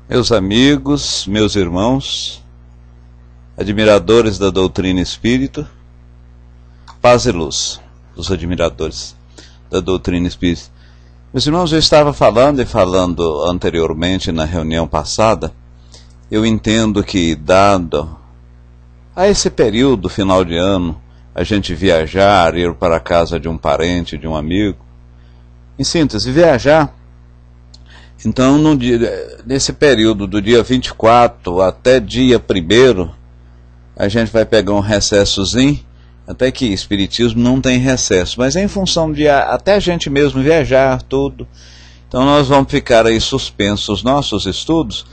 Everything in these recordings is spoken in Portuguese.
Meus amigos, meus irmãos, admiradores da doutrina espírita, paz e luz, os admiradores da doutrina espírita. Meus irmãos, eu estava falando anteriormente na reunião passada, eu entendo que, dado a esse período, final de ano, a gente viajar, ir para a casa de um parente, de um amigo, em síntese, viajar. Então, nesse período do dia 24 até dia 1º, a gente vai pegar um recessozinho, até que Espiritismo não tem recesso, mas é em função de até a gente mesmo viajar, tudo. Então nós vamos ficar aí suspensos os nossos estudos,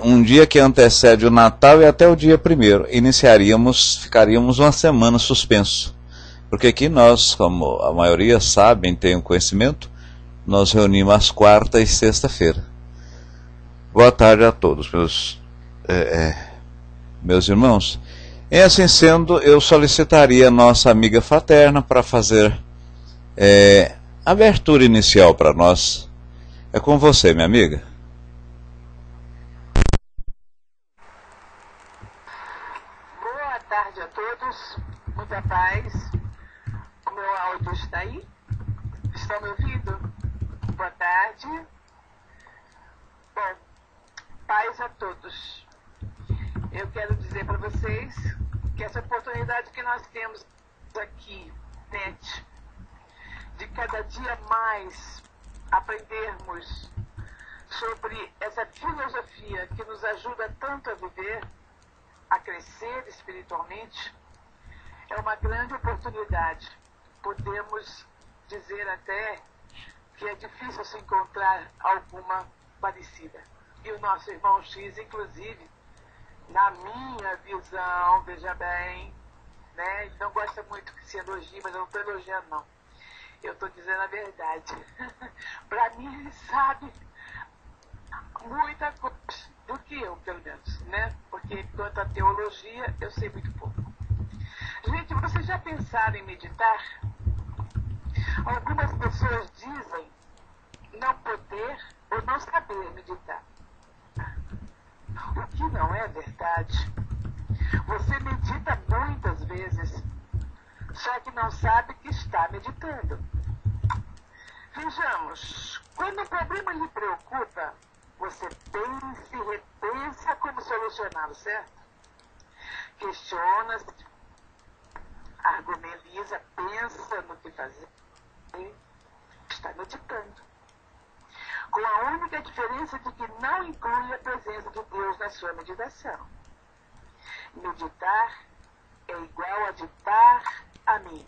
um dia que antecede o Natal e até o dia 1º. Ficaríamos uma semana suspenso, porque aqui nós, como a maioria sabem, tem o conhecimento, nós reunimos às quarta e sexta-feira. Boa tarde a todos, meus irmãos. E assim sendo, eu solicitaria a nossa amiga fraterna para fazer a abertura inicial para nós. É com você, minha amiga. Boa tarde a todos, muita paz. O meu áudio está aí? Estão me ouvindo? Boa tarde. Bom, paz a todos. Eu quero dizer para vocês que essa oportunidade que nós temos aqui, net, de cada dia mais aprendermos sobre essa filosofia que nos ajuda tanto a viver, a crescer espiritualmente, é uma grande oportunidade. Podemos dizer até que é difícil se encontrar alguma parecida. E o nosso irmão X, inclusive, na minha visão, veja bem, né? Ele não gosta muito que se elogie, mas eu não estou elogiando, não. Eu estou dizendo a verdade. Para mim, ele sabe muita coisa do que eu, pelo menos, né? Porque quanto à teologia, eu sei muito pouco. Gente, vocês já pensaram em meditar? Algumas pessoas dizem não poder ou não saber meditar. O que não é verdade. Você medita muitas vezes, só que não sabe que está meditando. Vejamos, quando um problema lhe preocupa, você pensa e repensa como solucioná-lo, certo? Questiona, argumenta, pensa no que fazer. Está meditando. Com a única diferença de que não inclui a presença de Deus na sua meditação. Meditar é igual a ditar a mim.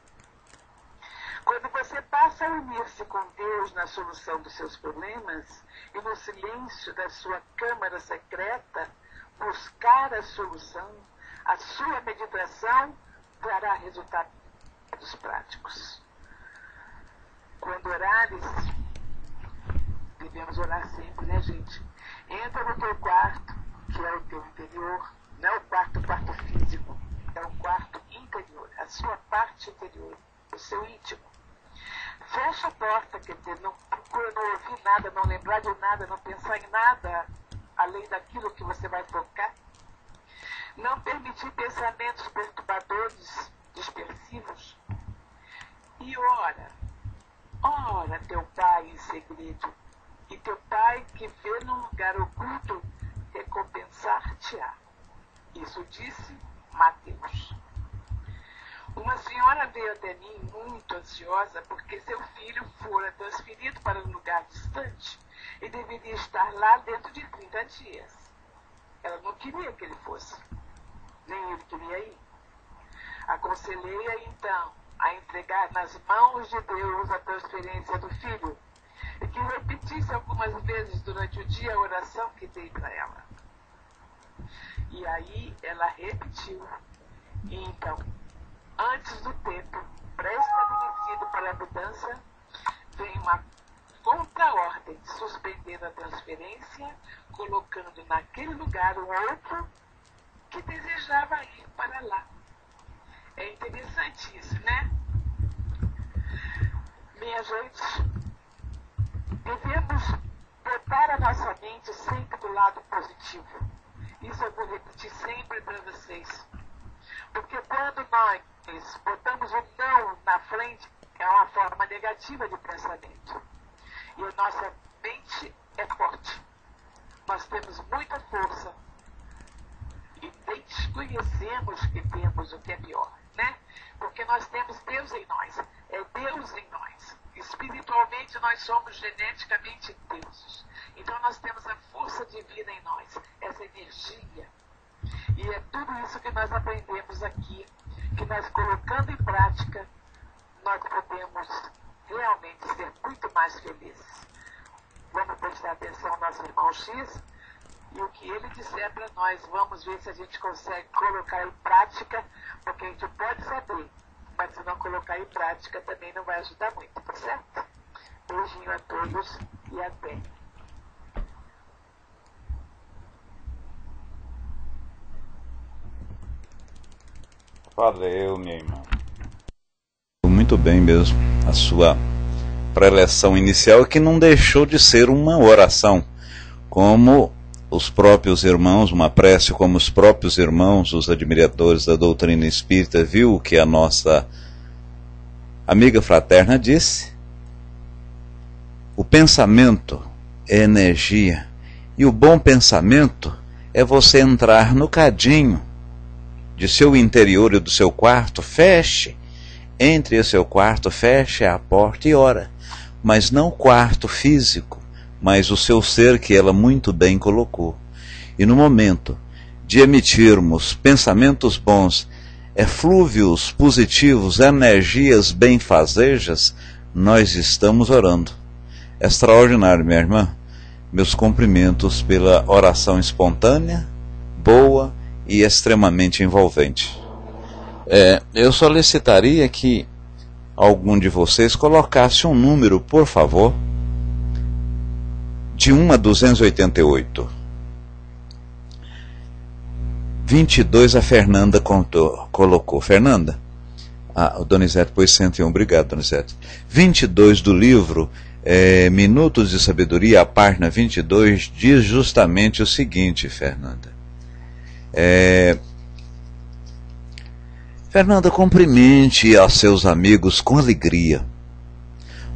Quando você passa a unir-se com Deus na solução dos seus problemas e no silêncio da sua câmara secreta, buscar a solução, a sua meditação trará resultados práticos. Quando orares, devemos orar sempre, né, gente? Entra no teu quarto, que é o teu interior, não é o quarto físico, é o quarto interior, a sua parte interior, o seu íntimo. Fecha a porta, quer dizer, não procura não ouvir nada, não lembrar de nada, não pensar em nada, além daquilo que você vai focar. Não permitir pensamentos perturbadores, dispersivos. E ora teu Pai em segredo, e teu Pai que vê num lugar oculto, recompensar-te-á. Isso disse Mateus. Uma senhora veio até mim muito ansiosa porque seu filho fora transferido para um lugar distante e deveria estar lá dentro de 30 dias. Ela não queria que ele fosse, nem ele queria ir. Aconselhei-a então a entregar nas mãos de Deus a transferência do filho e que repetisse algumas vezes durante o dia a oração que dei para ela. E aí ela repetiu. E então, antes do tempo pré-estabelecido para a mudança, vem uma contra-ordem suspendendo a transferência, colocando naquele lugar o outro que desejava ir para lá. É interessante isso, né? Minha gente, devemos botar a nossa mente sempre do lado positivo. Isso eu vou repetir sempre para vocês. Porque quando nós botamos o não na frente, é uma forma negativa de pensamento. E a nossa mente é forte. Nós temos muita força. E desconhecemos que temos o que é pior, né? Porque nós temos Deus em nós. É Deus em nós. Espiritualmente nós somos geneticamente deuses. Então nós temos a força divina em nós, essa energia. E é tudo isso que nós aprendemos aqui, que nós colocando em prática, nós podemos realmente ser muito mais felizes. Vamos prestar atenção ao nosso irmão X e o que ele disser para nós, vamos ver se a gente consegue colocar em prática, porque a gente pode saber, mas se não colocar em prática também não vai ajudar muito, tá certo? Beijinho a todos e até. Valeu, minha irmã. Muito bem mesmo. A sua preleção inicial, que não deixou de ser uma oração, como os próprios irmãos, uma prece como os próprios irmãos, os admiradores da doutrina espírita, viu o que a nossa amiga fraterna disse. O pensamento é energia, e o bom pensamento é você entrar no cadinho de seu interior e do seu quarto, entre o seu quarto, feche a porta e ora. Mas não o quarto físico, mas o seu ser, que ela muito bem colocou. E no momento de emitirmos pensamentos bons, eflúvios positivos, energias benfazejas, nós estamos orando. Extraordinário, minha irmã. Meus cumprimentos pela oração espontânea, boa e extremamente envolvente. Eu solicitaria que algum de vocês colocasse um número, por favor, de 1 a 288. 22 a Fernanda colocou. Fernanda? O Donizete pôs 101. Obrigado, Donizete. 22 do livro Minutos de Sabedoria, a página 22, diz justamente o seguinte, Fernanda. Fernanda, cumprimente a seus amigos com alegria.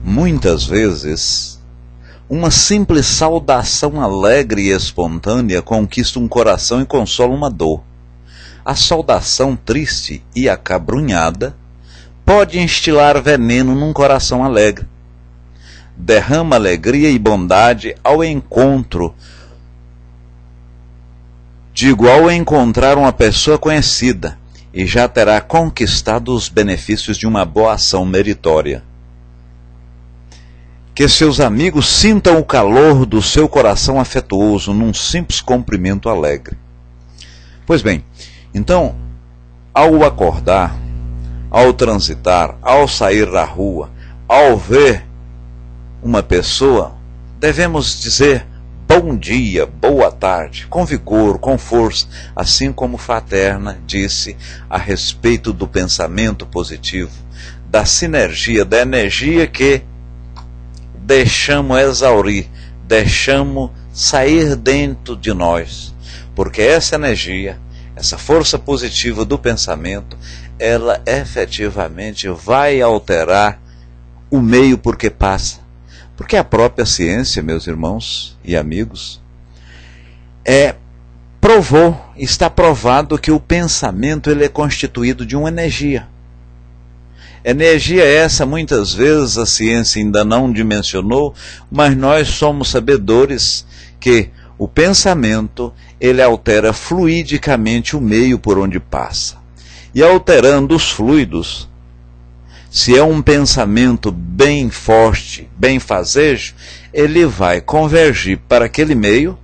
Muitas vezes, uma simples saudação alegre e espontânea conquista um coração e consola uma dor. A saudação triste e acabrunhada pode instilar veneno num coração alegre. Derrama alegria e bondade ao encontro. Digo, ao encontrar uma pessoa conhecida, e já terá conquistado os benefícios de uma boa ação meritória. Que seus amigos sintam o calor do seu coração afetuoso num simples cumprimento alegre. Pois bem, então, ao acordar, ao transitar, ao sair da rua, ao ver uma pessoa, devemos dizer bom dia, boa tarde, com vigor, com força, assim como Fraterna disse a respeito do pensamento positivo, da sinergia, da energia que deixamos exaurir, deixamos sair dentro de nós, porque essa energia, essa força positiva do pensamento, ela efetivamente vai alterar o meio por que passa. Porque a própria ciência, meus irmãos e amigos, está provado que o pensamento ele é constituído de uma energia. Energia essa, muitas vezes, a ciência ainda não dimensionou, mas nós somos sabedores que o pensamento ele altera fluidicamente o meio por onde passa. E alterando os fluidos, se é um pensamento bem forte, bem fazejo, ele vai convergir para aquele meio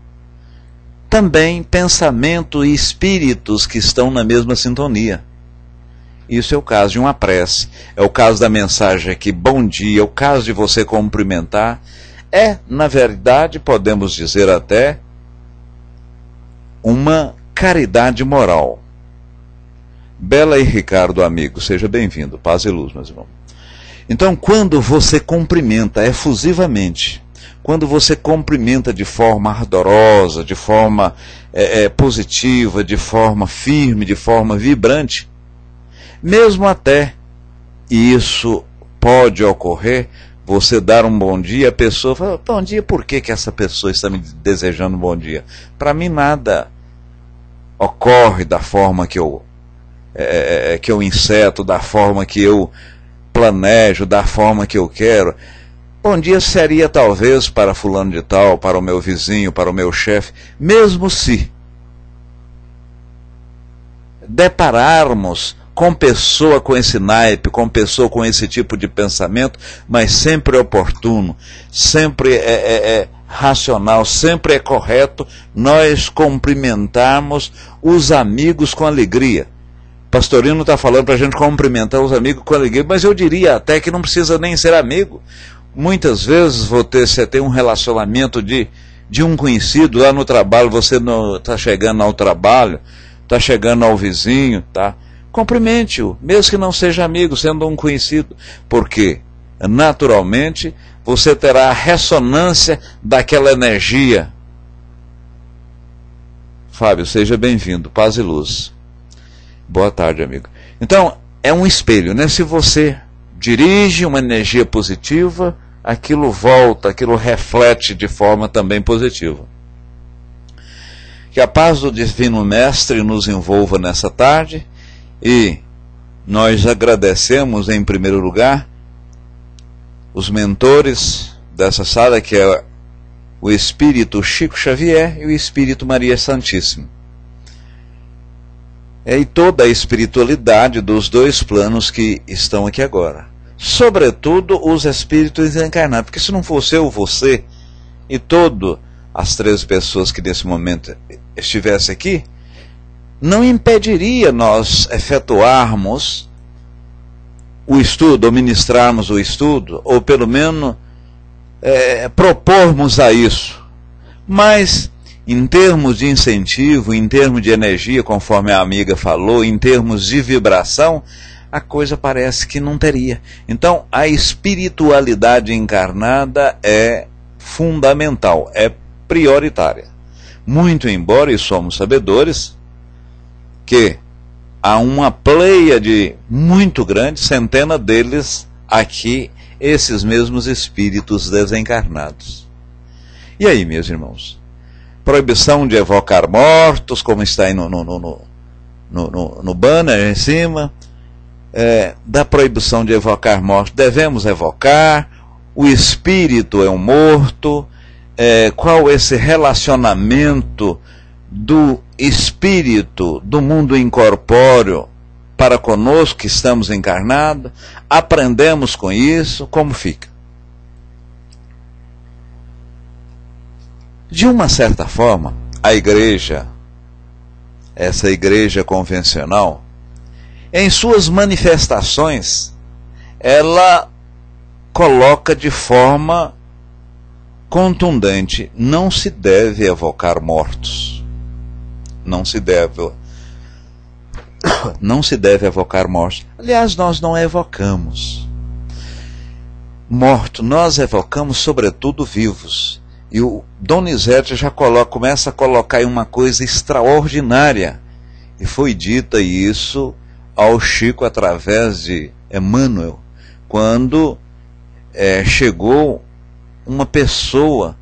também pensamento e espíritos que estão na mesma sintonia. Isso é o caso de uma prece, é o caso da mensagem aqui, bom dia, é o caso de você cumprimentar. Na verdade, podemos dizer até, uma caridade moral. Bela e Ricardo, amigo, seja bem-vindo. Paz e luz, meus irmãos. Então, quando você cumprimenta efusivamente, quando você cumprimenta de forma ardorosa, de forma positiva, de forma firme, de forma vibrante, mesmo até isso pode ocorrer, você dar um bom dia, a pessoa fala, bom dia, por que essa pessoa está me desejando um bom dia? Para mim nada ocorre da forma que eu inseto, da forma que eu planejo, da forma que eu quero. Bom dia seria talvez para fulano de tal, para o meu vizinho, para o meu chefe, mesmo se depararmos com pessoa com esse naipe, com pessoa com esse tipo de pensamento, mas sempre é oportuno, sempre é racional, sempre é correto nós cumprimentarmos os amigos com alegria. Pastorino está falando para a gente cumprimentar os amigos com alegria, mas eu diria até que não precisa nem ser amigo. Muitas vezes você tem um relacionamento de um conhecido lá no trabalho, você está chegando ao trabalho, está chegando ao vizinho, tá? Cumprimente-o, mesmo que não seja amigo, sendo um conhecido, porque naturalmente você terá a ressonância daquela energia. Fábio, seja bem-vindo, paz e luz. Boa tarde, amigo. Então, é um espelho, né? Se você dirige uma energia positiva, aquilo volta, aquilo reflete de forma também positiva. Que a paz do Divino Mestre nos envolva nessa tarde. E nós agradecemos em primeiro lugar os mentores dessa sala, que é o Espírito Chico Xavier e o Espírito Maria Santíssima. E toda a espiritualidade dos dois planos que estão aqui agora. Sobretudo os espíritos encarnados, porque se não fosse eu, você e todas as 13 pessoas que nesse momento estivessem aqui, não impediria nós efetuarmos o estudo, ou ministrarmos o estudo, ou pelo menos propormos a isso. Mas, em termos de incentivo, em termos de energia, conforme a amiga falou, em termos de vibração, a coisa parece que não teria. Então, a espiritualidade encarnada é fundamental, é prioritária. Muito embora, e somos sabedores, que há uma pleiade muito grande, centena deles aqui, esses mesmos espíritos desencarnados. E aí, meus irmãos? Proibição de evocar mortos, como está aí no banner em cima, da proibição de evocar mortos. Devemos evocar, o espírito é um morto, qual esse relacionamento do espírito do mundo incorpóreo para conosco que estamos encarnados, aprendemos com isso, como fica? De uma certa forma, a igreja, essa igreja convencional, em suas manifestações, ela coloca de forma contundente, não se deve evocar mortos. Não se deve evocar mortos. Aliás, nós não evocamos mortos, nós evocamos sobretudo vivos. E o Donizete já começa a colocar aí uma coisa extraordinária. E foi dita isso ao Chico através de Emmanuel, quando chegou uma pessoa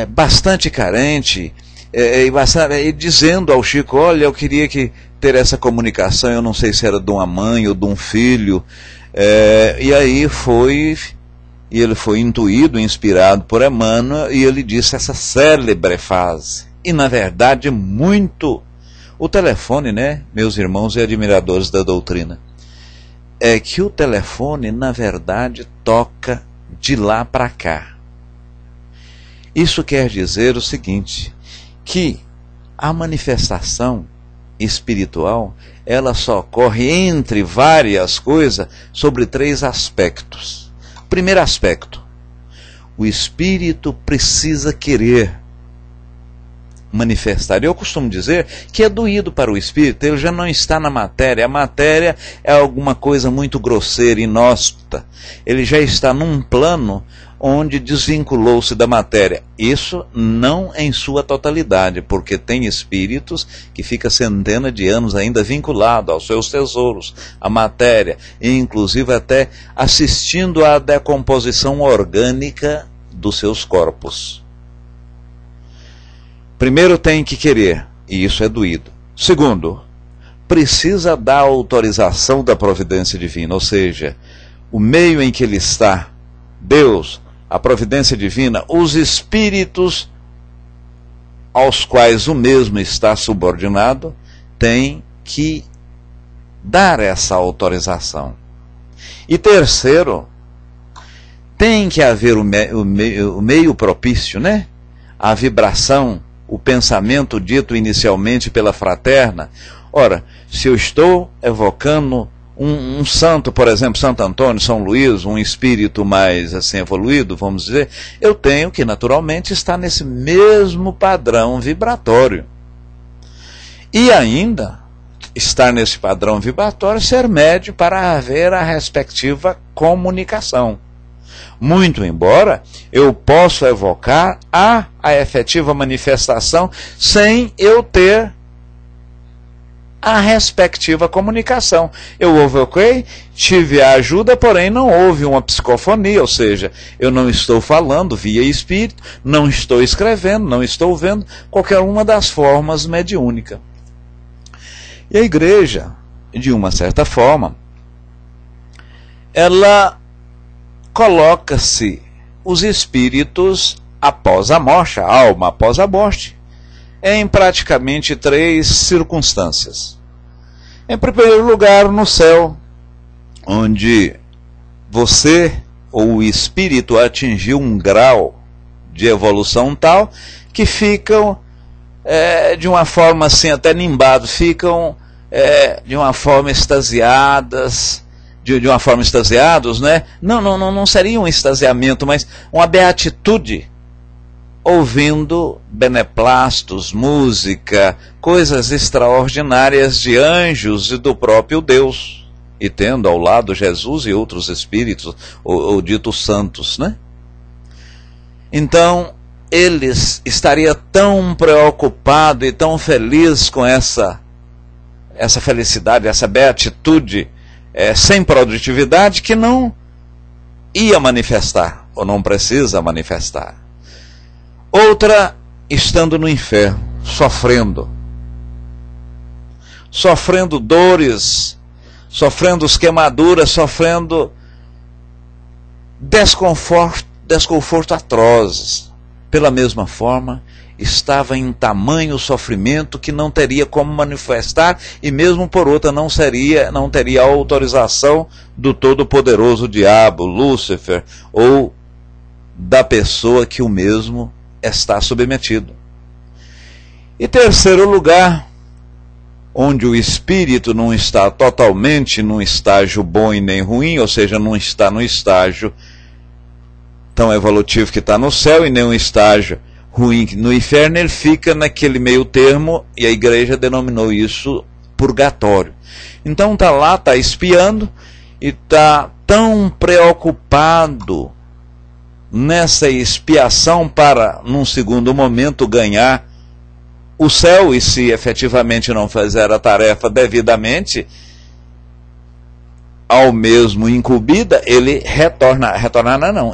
bastante carente, e dizendo ao Chico, olha, eu queria ter essa comunicação, eu não sei se era de uma mãe ou de um filho, e aí ele foi intuído, inspirado por Emmanuel, e ele disse essa célebre frase, e na verdade muito, o telefone, né, meus irmãos e admiradores da doutrina, é que o telefone na verdade toca de lá para cá. Isso quer dizer o seguinte, que a manifestação espiritual, ela só ocorre entre várias coisas sobre 3 aspectos. Primeiro aspecto, o espírito precisa querer manifestar. Eu costumo dizer que é doído para o espírito, ele já não está na matéria. A matéria é alguma coisa muito grosseira, inóspita. Ele já está num plano onde desvinculou-se da matéria. Isso não em sua totalidade, porque tem espíritos que ficam centenas de anos ainda vinculados aos seus tesouros, à matéria, e inclusive até assistindo à decomposição orgânica dos seus corpos. Primeiro tem que querer, e isso é doído. Segundo, precisa da autorização da providência divina, ou seja, o meio em que ele está, Deus, a providência divina, os espíritos aos quais o mesmo está subordinado, tem que dar essa autorização. E terceiro, tem que haver o meio propício, né? A vibração, o pensamento dito inicialmente pela fraterna. Ora, se eu estou evocando um santo, por exemplo, Santo Antônio, São Luís, um espírito mais assim evoluído, vamos dizer, eu tenho que naturalmente estar nesse mesmo padrão vibratório. E ainda, estar nesse padrão vibratório, ser médio para haver a respectiva comunicação. Muito embora eu possa evocar a efetiva manifestação sem eu ter a respectiva comunicação. Eu evoquei, tive a ajuda, porém não houve uma psicofonia, ou seja, eu não estou falando via espírito, não estou escrevendo, não estou vendo, qualquer uma das formas mediúnicas. E a igreja, de uma certa forma, ela coloca-se os espíritos após a morte, a alma após a morte, em praticamente 3 circunstâncias. Em primeiro lugar, no céu, onde você ou o espírito atingiu um grau de evolução tal que ficam de uma forma assim até nimbados, ficam de uma forma extasiadas, de uma forma extasiados, né? Não seria um extasiamento, mas uma beatitude, ouvindo beneplastos, música, coisas extraordinárias de anjos e do próprio Deus, e tendo ao lado Jesus e outros espíritos, ou ditos santos, né? Então, eles estariam tão preocupados e tão felizes com essa felicidade, essa beatitude, sem produtividade, que não ia manifestar, ou não precisa manifestar. Outra, estando no inferno, sofrendo dores, sofrendo queimaduras, sofrendo desconforto atrozes. Pela mesma forma, estava em tamanho sofrimento que não teria como manifestar, e mesmo por outra não teria autorização do todo-poderoso diabo, Lúcifer, ou da pessoa que o mesmo está submetido. E terceiro lugar, onde o espírito não está totalmente num estágio bom e nem ruim, ou seja, não está no estágio tão evolutivo que está no céu e nem um estágio ruim no inferno, ele fica naquele meio termo, e a igreja denominou isso purgatório. Então está espiando e está tão preocupado nessa expiação para, num segundo momento, ganhar o céu, e se efetivamente não fizer a tarefa devidamente, ao mesmo incumbida, ele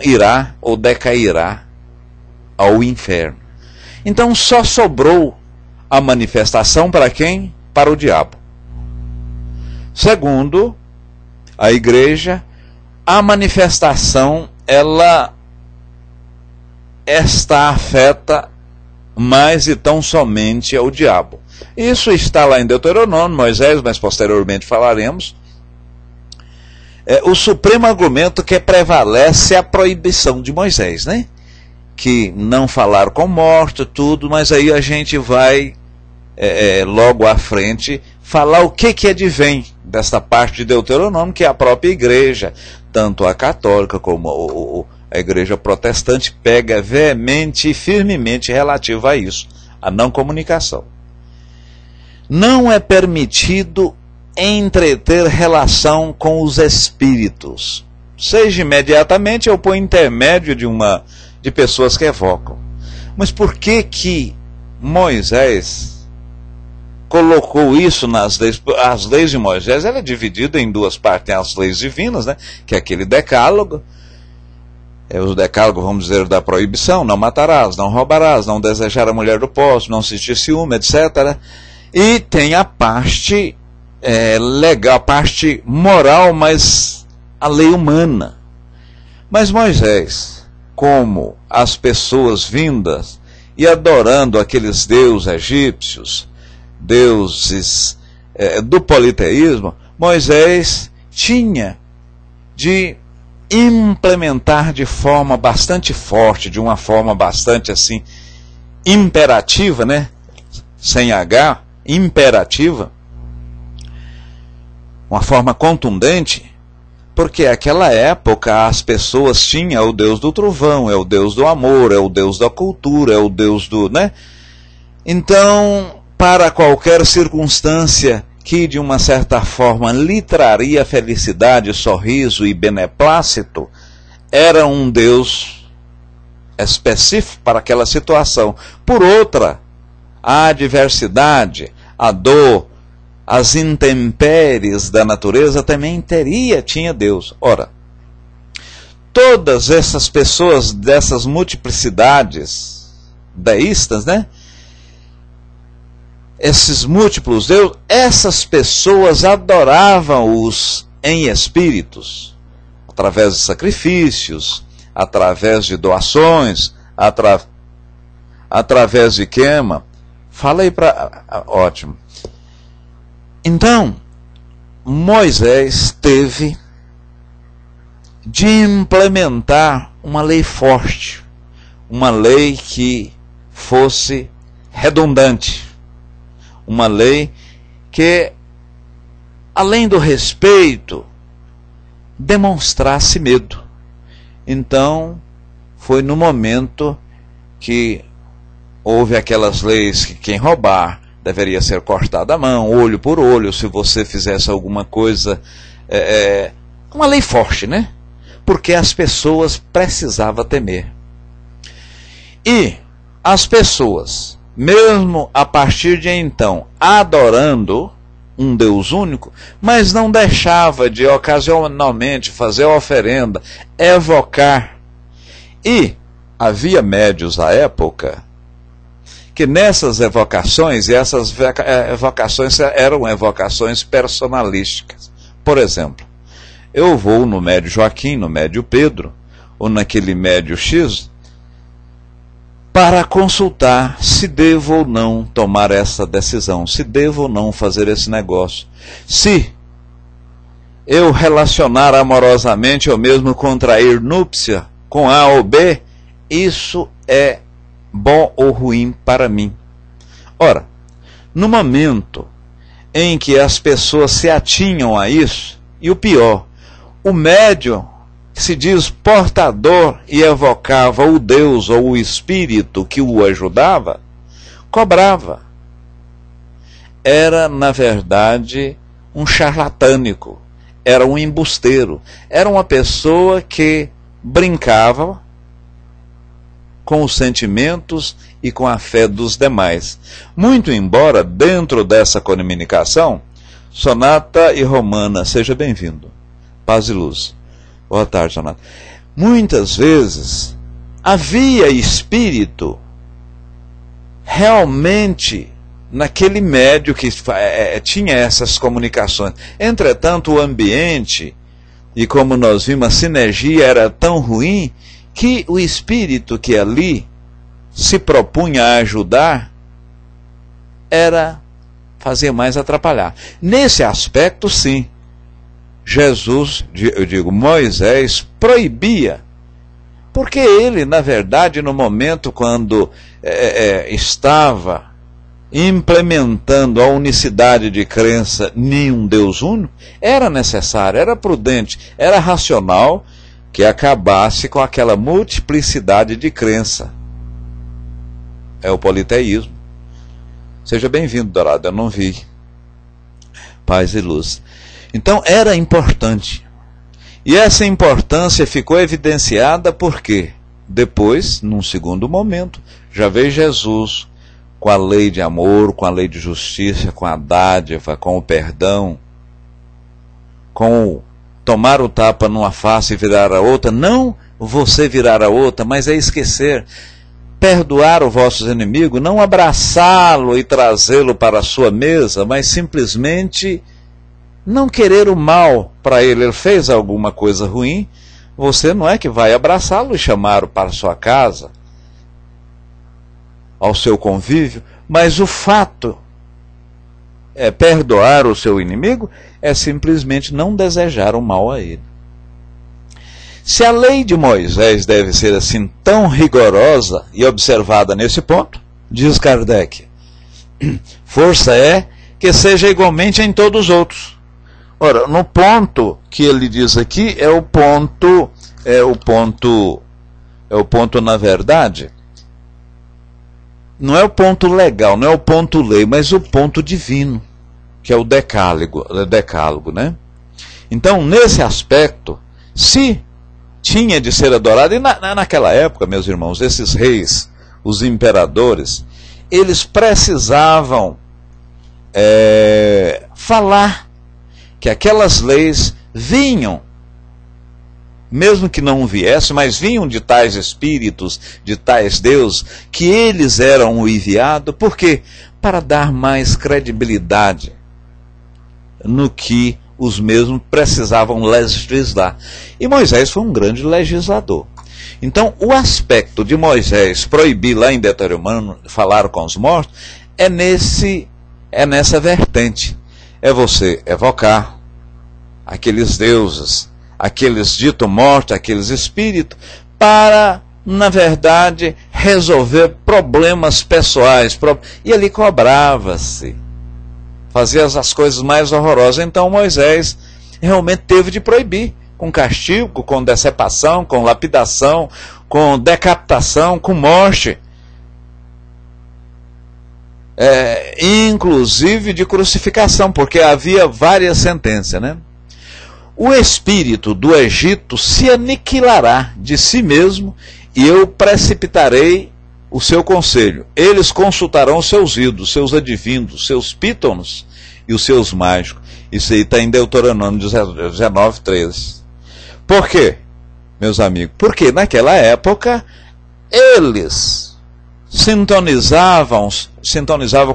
irá ou decairá ao inferno. Então só sobrou a manifestação para quem? Para o diabo. Segundo a igreja, a manifestação, ela está afeta mais e tão somente ao diabo. Isso está lá em Deuteronômio, Moisés, mas posteriormente falaremos. O supremo argumento que prevalece é a proibição de Moisés, né? Que não falar com morto, tudo, mas aí a gente vai logo à frente falar o que advém desta parte de Deuteronômio, que é a própria igreja, tanto a católica como a igreja protestante, pega veemente e firmemente relativa a isso, a não comunicação. Não é permitido entreter relação com os espíritos. seja imediatamente ou por intermédio de pessoas que evocam. Mas por que que Moisés colocou isso nas leis? As leis de Moisés, ela é dividida em duas partes. Tem as leis divinas, né, que é aquele decálogo. O decálogo, vamos dizer, da proibição: não matarás, não roubarás, não desejar a mulher do próximo, não sentir ciúme, etc. E tem a parte legal, a parte moral, mas a lei humana. Mas Moisés, como as pessoas vindas e adorando aqueles deuses egípcios, deuses do politeísmo, Moisés tinha de implementar de forma bastante forte, de uma forma bastante assim imperativa, né? Sem H, imperativa, uma forma contundente, porque naquela época as pessoas tinham o Deus do trovão, é o Deus do amor, é o Deus da cultura, é o Deus do, né? Então, para qualquer circunstância que de uma certa forma lhe traria felicidade, sorriso e beneplácito, era um Deus específico para aquela situação. Por outra, a adversidade, a dor, as intempéries da natureza também tinha Deus. Ora, todas essas pessoas dessas multiplicidades deístas, né? Esses múltiplos deuses, essas pessoas adoravam-os em espíritos, através de sacrifícios, através de doações, através de queima. Fala aí para... Ótimo. Então, Moisés teve de implementar uma lei forte, uma lei que fosse redundante, uma lei que, além do respeito, demonstrasse medo. Então, foi no momento que houve aquelas leis que quem roubar deveria ser cortado a mão, olho por olho, se você fizesse alguma coisa, uma lei forte, né? Porque as pessoas precisavam temer. E as pessoas, mesmo a partir de então, adorando um Deus único, mas não deixava de ocasionalmente fazer oferenda, evocar. E havia médios à época que nessas evocações, e essas evocações eram evocações personalísticas. Por exemplo, eu vou no médio Joaquim, no médio Pedro, ou naquele médio X, para consultar se devo ou não tomar essa decisão, se devo ou não fazer esse negócio. Se eu relacionar amorosamente ou mesmo contrair núpcia com A ou B, isso é bom ou ruim para mim. Ora, no momento em que as pessoas se atinham a isso, e o pior, o médium que se diz portador e evocava o Deus ou o Espírito que o ajudava, cobrava. Era, na verdade, um charlatânico, era um embusteiro, era uma pessoa que brincava com os sentimentos e com a fé dos demais. Muito embora, dentro dessa comunicação, Sonata e Romana, seja bem-vindo. Paz e luz. Boa tarde, Sonata. Muitas vezes havia espírito realmente naquele médio que tinha essas comunicações. Entretanto, o ambiente, e como nós vimos, a sinergia era tão ruim que o espírito que ali se propunha a ajudar fazia mais atrapalhar. Nesse aspecto, sim, Moisés proibia, porque ele, na verdade, no momento quando estava implementando a unicidade de crença em um Deus único, era necessário, era prudente, era racional que acabasse com aquela multiplicidade de crença. É o politeísmo. Seja bem-vindo, Dourado, eu não vi. Paz e luz. Então era importante. E essa importância ficou evidenciada porque depois, num segundo momento, já veio Jesus com a lei de amor, com a lei de justiça, com a dádiva, com o perdão, com o tomar o tapa numa face e virar a outra, não você virar a outra, mas é esquecer, perdoar os vossos inimigos, não abraçá-lo e trazê-lo para a sua mesa, mas simplesmente não querer o mal para ele. Ele fez alguma coisa ruim, você não é que vai abraçá-lo e chamá-lo para a sua casa, ao seu convívio, mas o fato é perdoar o seu inimigo, é simplesmente não desejar o mal a ele. Se a lei de Moisés deve ser assim tão rigorosa e observada nesse ponto, diz Kardec, força é que seja igualmente em todos os outros. Ora, no ponto que ele diz aqui é o ponto na verdade, não é o ponto legal, não é o ponto lei, mas o ponto divino, que é o decálogo, né? Então, nesse aspecto, se tinha de ser adorado, e naquela época, meus irmãos, esses reis, os imperadores, eles precisavam falar que aquelas leis vinham, mesmo que não viessem, mas vinham de tais espíritos, de tais deuses, que eles eram o enviado. Por quê? Para dar mais credibilidade no que os mesmos precisavam legislar. E Moisés foi um grande legislador. Então, o aspecto de Moisés proibir lá em Deuteronômio falar com os mortos é nessa vertente. É você evocar aqueles deuses, aqueles dito mortos, aqueles espíritos, para, na verdade, resolver problemas pessoais. E ali cobrava-se. Fazia as coisas mais horrorosas. Então Moisés realmente teve de proibir, com castigo, com decepação, com lapidação, com decapitação, com morte. Inclusive de crucificação, porque havia várias sentenças, né? O espírito do Egito se aniquilará de si mesmo, e eu precipitarei o seu conselho. Eles consultarão seus ídolos, seus adivinhos, seus pítonos e os seus mágicos. Isso aí está em Deuteronômio 19, 13. Por quê, meus amigos? Porque naquela época eles sintonizavam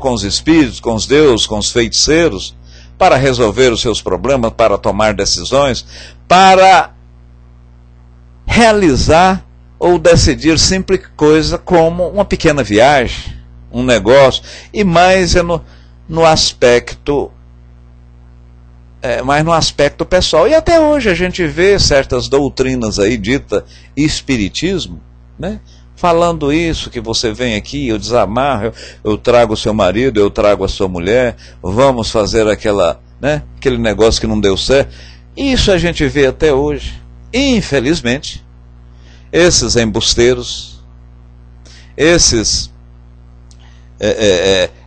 com os espíritos, com os deuses, com os feiticeiros, para resolver os seus problemas, para tomar decisões, para realizar ou decidir simples coisa como uma pequena viagem, um negócio, e mais no aspecto pessoal. E até hoje a gente vê certas doutrinas aí dita espiritismo, né? Falando isso, que você vem aqui, eu desamarro, eu trago o seu marido, eu trago a sua mulher, vamos fazer aquele negócio que não deu certo. Isso a gente vê até hoje. Infelizmente, esses embusteiros,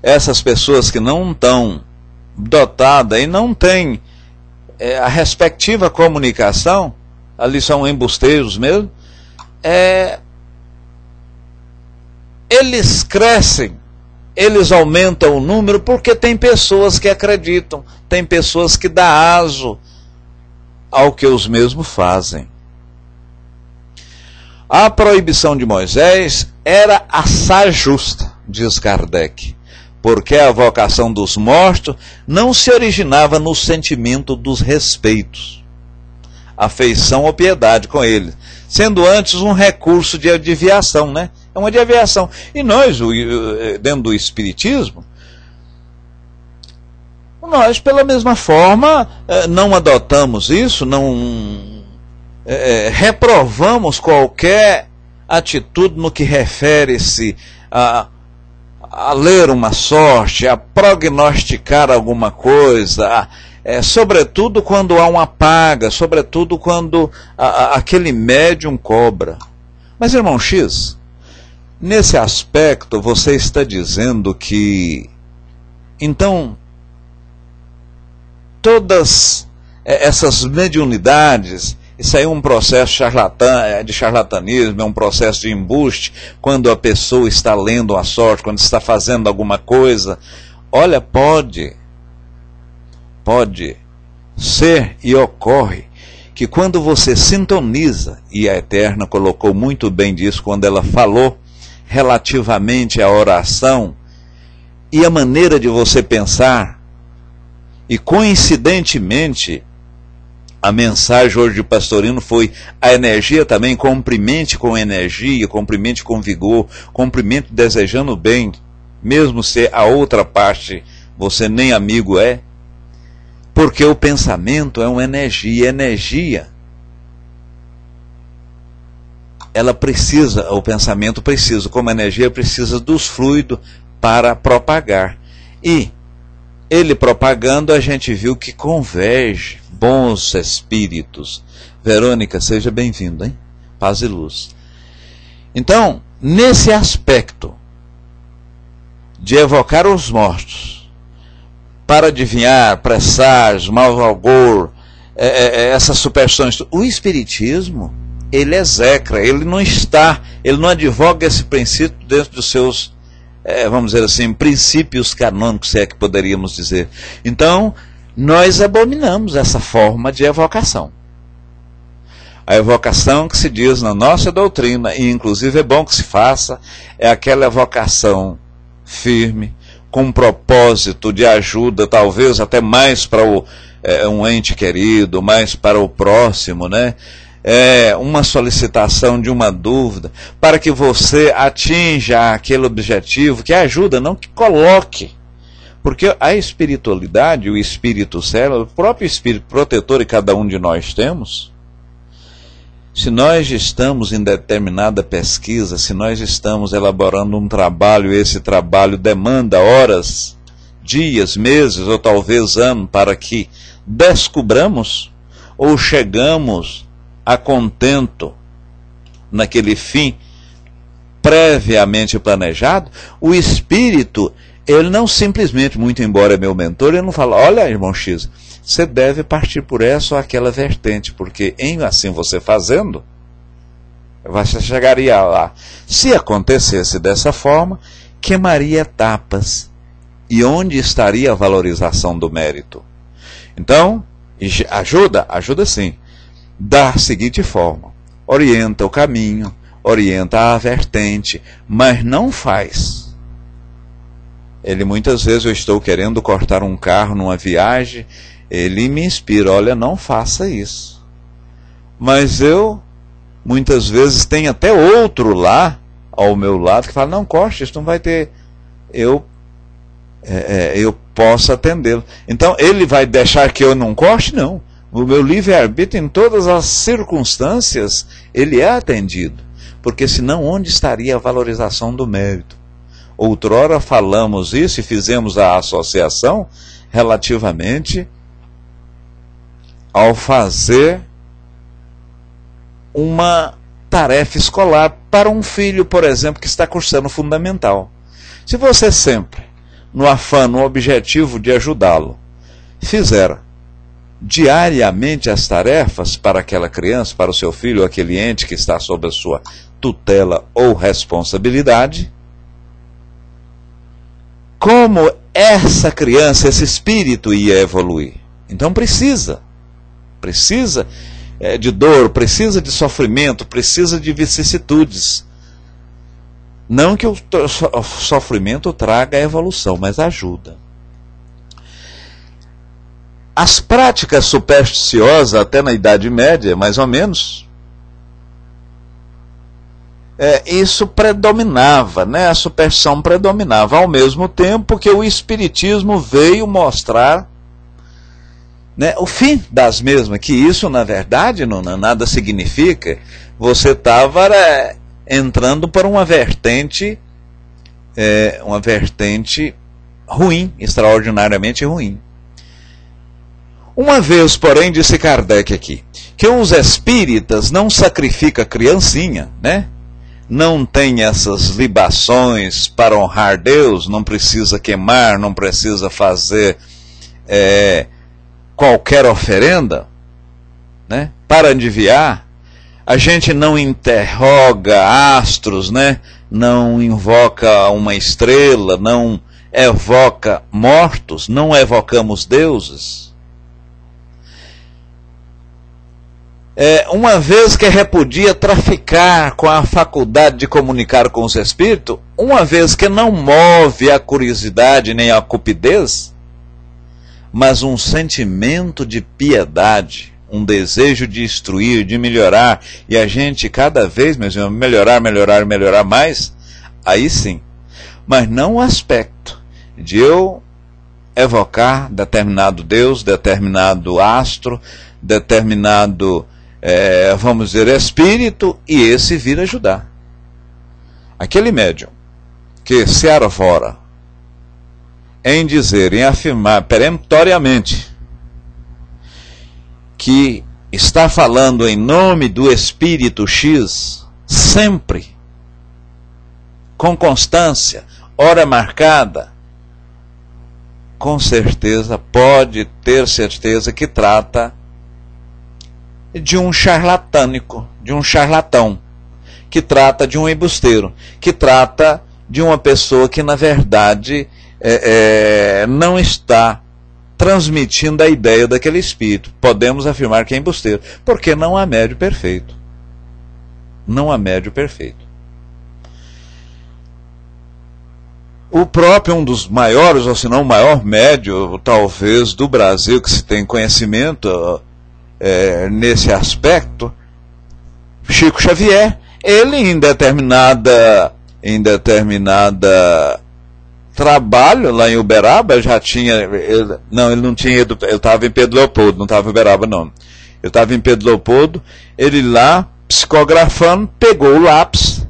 essas pessoas que não estão dotadas e não têm a respectiva comunicação, ali são embusteiros mesmo, eles crescem, eles aumentam o número porque tem pessoas que acreditam, tem pessoas que dão aso ao que os mesmos fazem. A proibição de Moisés era assaz justa, diz Kardec, porque a vocação dos mortos não se originava no sentimento dos respeitos, afeição ou piedade com eles, sendo antes um recurso de adivinhação, né? É uma adivinhação. E nós, dentro do Espiritismo, nós, pela mesma forma, não adotamos isso, não reprovamos qualquer atitude no que refere-se a ler uma sorte, a prognosticar alguma coisa, sobretudo quando há uma paga, sobretudo quando aquele médium cobra. Mas, irmão X, nesse aspecto você está dizendo que, então, todas essas mediunidades, Isso aí é um processo de charlatanismo, é um processo de embuste, quando a pessoa está lendo a sorte, quando está fazendo alguma coisa. Olha, pode ser e ocorre que quando você sintoniza, e a Eterna colocou muito bem disso quando ela falou relativamente à oração e a maneira de você pensar, e coincidentemente a mensagem hoje de Pastorino foi: a energia também, cumprimente com energia, cumprimente com vigor, cumprimente desejando bem, mesmo se a outra parte você nem amigo é, porque o pensamento é uma energia, ela precisa, o pensamento precisa, como a energia precisa dos fluidos para propagar, e ele propagando, a gente viu que converge bons espíritos. Verônica, seja bem-vinda, hein? Paz e luz. Então, nesse aspecto de evocar os mortos, para adivinhar, presságios, mau agouro, essas superstições, o Espiritismo, ele execra, ele não advoga esse princípio dentro dos seus, vamos dizer assim, princípios canônicos, se é que poderíamos dizer. Então, nós abominamos essa forma de evocação. A evocação que se diz na nossa doutrina, e inclusive é bom que se faça, é aquela evocação firme, com um propósito de ajuda, talvez até mais para um ente querido, mais para o próximo, né? Uma solicitação de uma dúvida, para que você atinja aquele objetivo, que ajuda, não que coloque. Porque a espiritualidade, o espírito célula, o próprio espírito protetor que cada um de nós temos, se nós estamos em determinada pesquisa, se nós estamos elaborando um trabalho, esse trabalho demanda horas, dias, meses ou talvez anos para que descubramos ou chegamos a contento naquele fim previamente planejado, o espírito, ele não simplesmente, muito embora é meu mentor, ele não fala: olha, irmão X, você deve partir por essa ou aquela vertente, porque em assim você fazendo, você chegaria lá. Se acontecesse dessa forma, queimaria etapas. E onde estaria a valorização do mérito? Então, ajuda sim. Da seguinte forma: orienta o caminho, orienta a vertente, mas não faz. Ele muitas vezes, eu estou querendo cortar um carro numa viagem, ele me inspira: olha, não faça isso. Mas eu, muitas vezes, tenho até outro lá, ao meu lado, que fala: não corte, isso não vai ter... Eu posso atendê-lo. Então, ele vai deixar que eu não corte? Não. O meu livre-arbítrio, em todas as circunstâncias, ele é atendido. Porque senão, onde estaria a valorização do mérito? Outrora falamos isso e fizemos a associação relativamente ao fazer uma tarefa escolar para um filho, por exemplo, que está cursando fundamental. Se você sempre, no afã, no objetivo de ajudá-lo, fizer diariamente as tarefas para aquela criança, para o seu filho, ou aquele ente que está sob a sua tutela ou responsabilidade, como essa criança, esse espírito ia evoluir? Então precisa de dor, precisa de sofrimento, precisa de vicissitudes. Não que o sofrimento traga a evolução, mas ajuda. As práticas supersticiosas, até na Idade Média, mais ou menos, isso predominava, né? A superstição predominava, ao mesmo tempo que o Espiritismo veio mostrar, né, o fim das mesmas, que isso, na verdade, não nada significa. Você estava entrando por uma vertente ruim, extraordinariamente ruim. Uma vez, porém, disse Kardec aqui, que os espíritas não sacrificam criancinha, né? Não tem essas libações para honrar Deus, não precisa queimar, não precisa fazer qualquer oferenda. né? Para adivinhar, a gente não interroga astros, né? Não invoca uma estrela, não evoca mortos, não evocamos deuses. Uma vez que repudia traficar com a faculdade de comunicar com os espíritos, uma vez que não move a curiosidade nem a cupidez, mas um sentimento de piedade, um desejo de instruir, de melhorar, e a gente cada vez, meus irmãos, melhorar mais, aí sim. Mas não o aspecto de eu evocar determinado Deus, determinado astro, determinado, vamos dizer, espírito, e esse vir ajudar. Aquele médium que se arvora em dizer, em afirmar peremptoriamente que está falando em nome do Espírito X, sempre, com constância, hora marcada, com certeza, pode ter certeza que trata de um charlatânico, de um charlatão, que trata de um embusteiro, que trata de uma pessoa que, na verdade, não está transmitindo a ideia daquele espírito. Podemos afirmar que é embusteiro, porque não há médio perfeito. Não há médio perfeito. O próprio, um dos maiores, ou se não o maior médio, talvez, do Brasil, que se tem conhecimento nesse aspecto, Chico Xavier, ele em determinada trabalho lá em Uberaba, já tinha, ele não tinha ido, eu estava em Pedro Leopoldo, não estava em Uberaba não, eu estava em Pedro Leopoldo, ele lá, psicografando, pegou o lápis,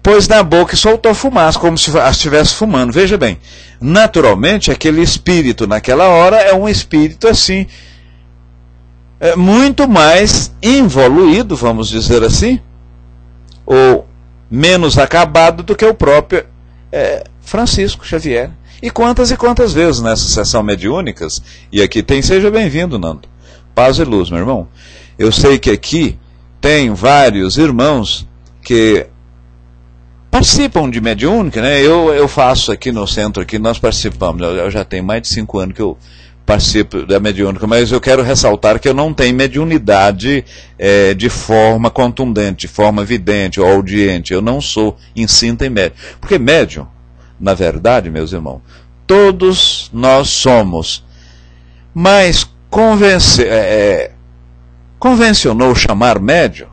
pôs na boca e soltou fumaça, como se estivesse fumando. Veja bem, naturalmente aquele espírito naquela hora é um espírito assim, muito mais evoluído, vamos dizer assim, ou menos acabado do que o próprio Francisco Xavier. E quantas vezes nessa sessão mediúnicas, e aqui tem, seja bem-vindo, Nando, paz e luz, meu irmão. Eu sei que aqui tem vários irmãos que participam de mediúnica, né? Eu faço aqui no centro, aqui nós participamos, eu já tenho mais de 5 anos que eu participo da mediúnica, mas eu quero ressaltar que eu não tenho mediunidade de forma contundente, de forma vidente ou audiente. Eu não sou instinto em médium. Porque médium, na verdade, meus irmãos, todos nós somos. Mas convencionou chamar médium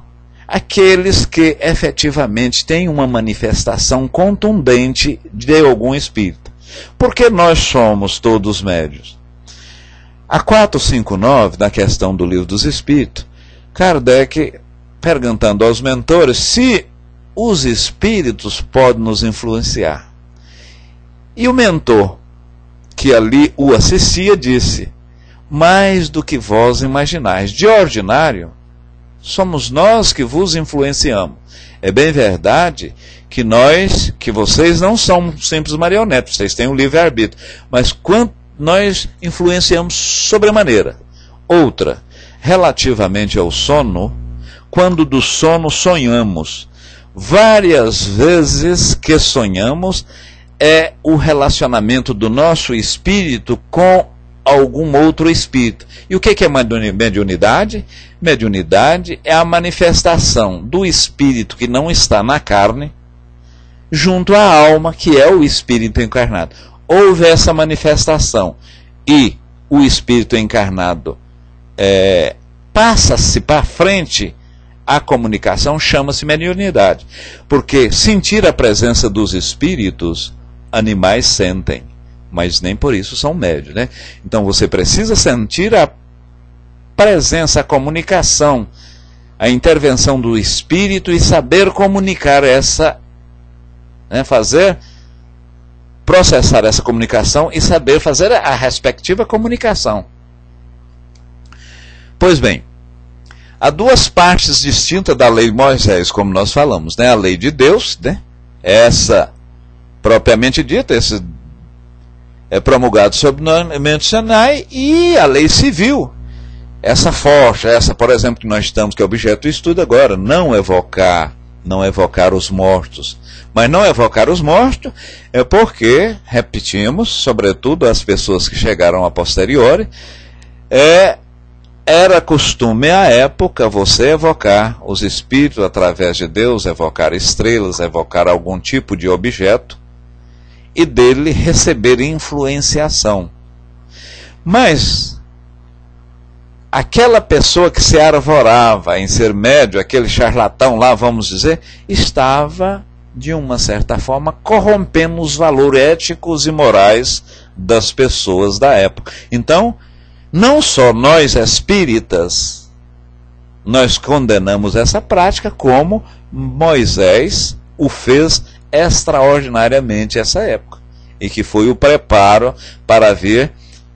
aqueles que efetivamente têm uma manifestação contundente de algum espírito. Porque nós somos todos médios. A 459, na questão do Livro dos Espíritos, Kardec perguntando aos mentores se os espíritos podem nos influenciar. E o mentor, que ali o assistia, disse: mais do que vós imaginais. De ordinário, somos nós que vos influenciamos. É bem verdade que vocês não são simples marionetes, vocês têm um livre-arbítrio, mas quanto nós influenciamos sobremaneira. Outra, relativamente ao sono, quando do sono sonhamos, várias vezes que sonhamos, é o relacionamento do nosso espírito com algum outro espírito. E o que é mediunidade? Mediunidade é a manifestação do espírito que não está na carne, junto à alma, que é o espírito encarnado. Houve essa manifestação e o espírito encarnado passa-se para frente, a comunicação chama-se mediunidade. Porque sentir a presença dos espíritos, animais sentem, mas nem por isso são médios, né? Então você precisa sentir a presença, a comunicação, a intervenção do espírito e saber comunicar essa, né, processar essa comunicação e saber fazer a respectiva comunicação. Pois bem, há duas partes distintas da lei de Moisés, como nós falamos, né? A lei de Deus, né? Essa propriamente dita, esse é promulgado sob o Monte Sinai, e a lei civil, essa forte, essa, por exemplo, que nós estamos, que é objeto do estudo agora, não evocar os mortos. Mas não evocar os mortos é porque, repetimos, sobretudo as pessoas que chegaram a posteriori, era costume à época você evocar os espíritos através de Deus, evocar estrelas, evocar algum tipo de objeto e dele receber influenciação. Mas aquela pessoa que se arvorava em ser médio, aquele charlatão lá, vamos dizer, estava, de uma certa forma, corrompendo os valores éticos e morais das pessoas da época. Então, não só nós espíritas, nós condenamos essa prática, como Moisés o fez extraordinariamente essa época. E que foi o preparo para ver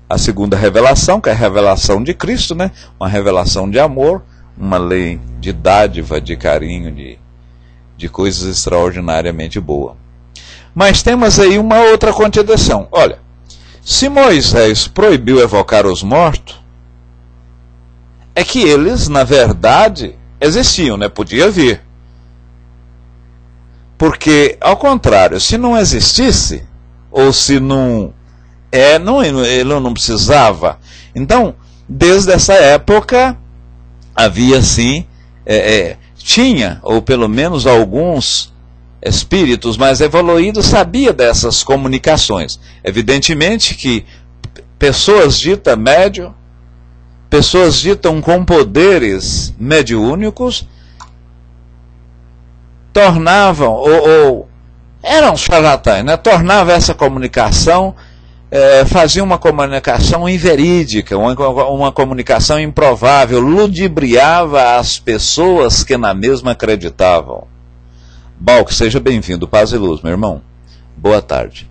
a segunda revelação, que é a revelação de Cristo, né? Uma revelação de amor, uma lei de dádiva, de carinho, de coisas extraordinariamente boas. Mas temos aí uma outra contradição. Olha, se Moisés proibiu evocar os mortos, é que eles, na verdade, existiam, né? Podia vir. Porque, ao contrário, se não existisse, ou se não... ele não precisava. Então, desde essa época, havia sim, tinha, ou pelo menos alguns espíritos mais evoluídos sabiam dessas comunicações. Evidentemente que pessoas ditas médium, pessoas ditas com poderes mediúnicos, tornavam, ou eram charlatães, né? Tornavam essa comunicação, fazia uma comunicação inverídica, uma comunicação improvável, ludibriava as pessoas que na mesma acreditavam. Balco, seja bem-vindo, paz e luz, meu irmão. Boa tarde.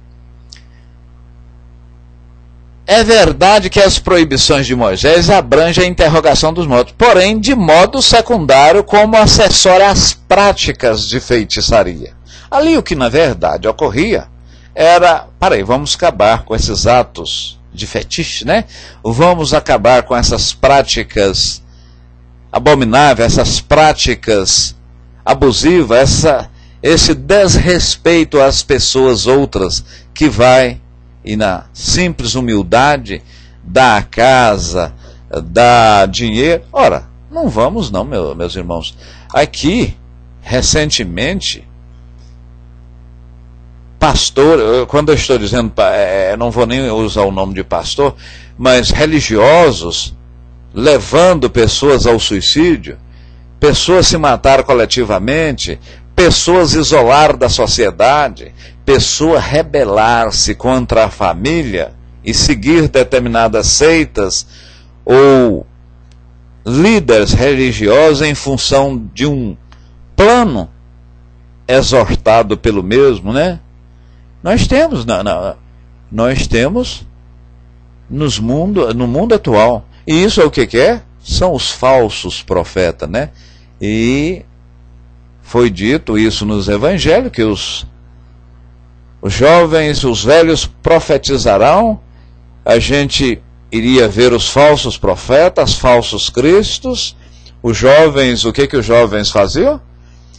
É verdade que as proibições de Moisés abrangem a interrogação dos mortos, porém de modo secundário, como acessório às práticas de feitiçaria. Ali o que na verdade ocorria era, vamos acabar com esses atos de fetiche, né? Vamos acabar com essas práticas abomináveis, essas práticas abusivas, esse desrespeito às pessoas outras, que vai, e na simples humildade, dá a casa, dá dinheiro. Ora, não vamos não, meus irmãos. Aqui, recentemente, pastor, quando eu estou dizendo, não vou nem usar o nome de pastor, mas religiosos levando pessoas ao suicídio, pessoas se mataram coletivamente, pessoas isolar da sociedade, pessoa rebelar-se contra a família e seguir determinadas seitas ou líderes religiosos em função de um plano exortado pelo mesmo, né? Nós temos no mundo atual. E isso é o que é? São os falsos profetas, né? E foi dito isso nos evangelhos, que os jovens, os velhos profetizarão, a gente iria ver os falsos profetas, falsos cristos, os jovens, o que os jovens faziam?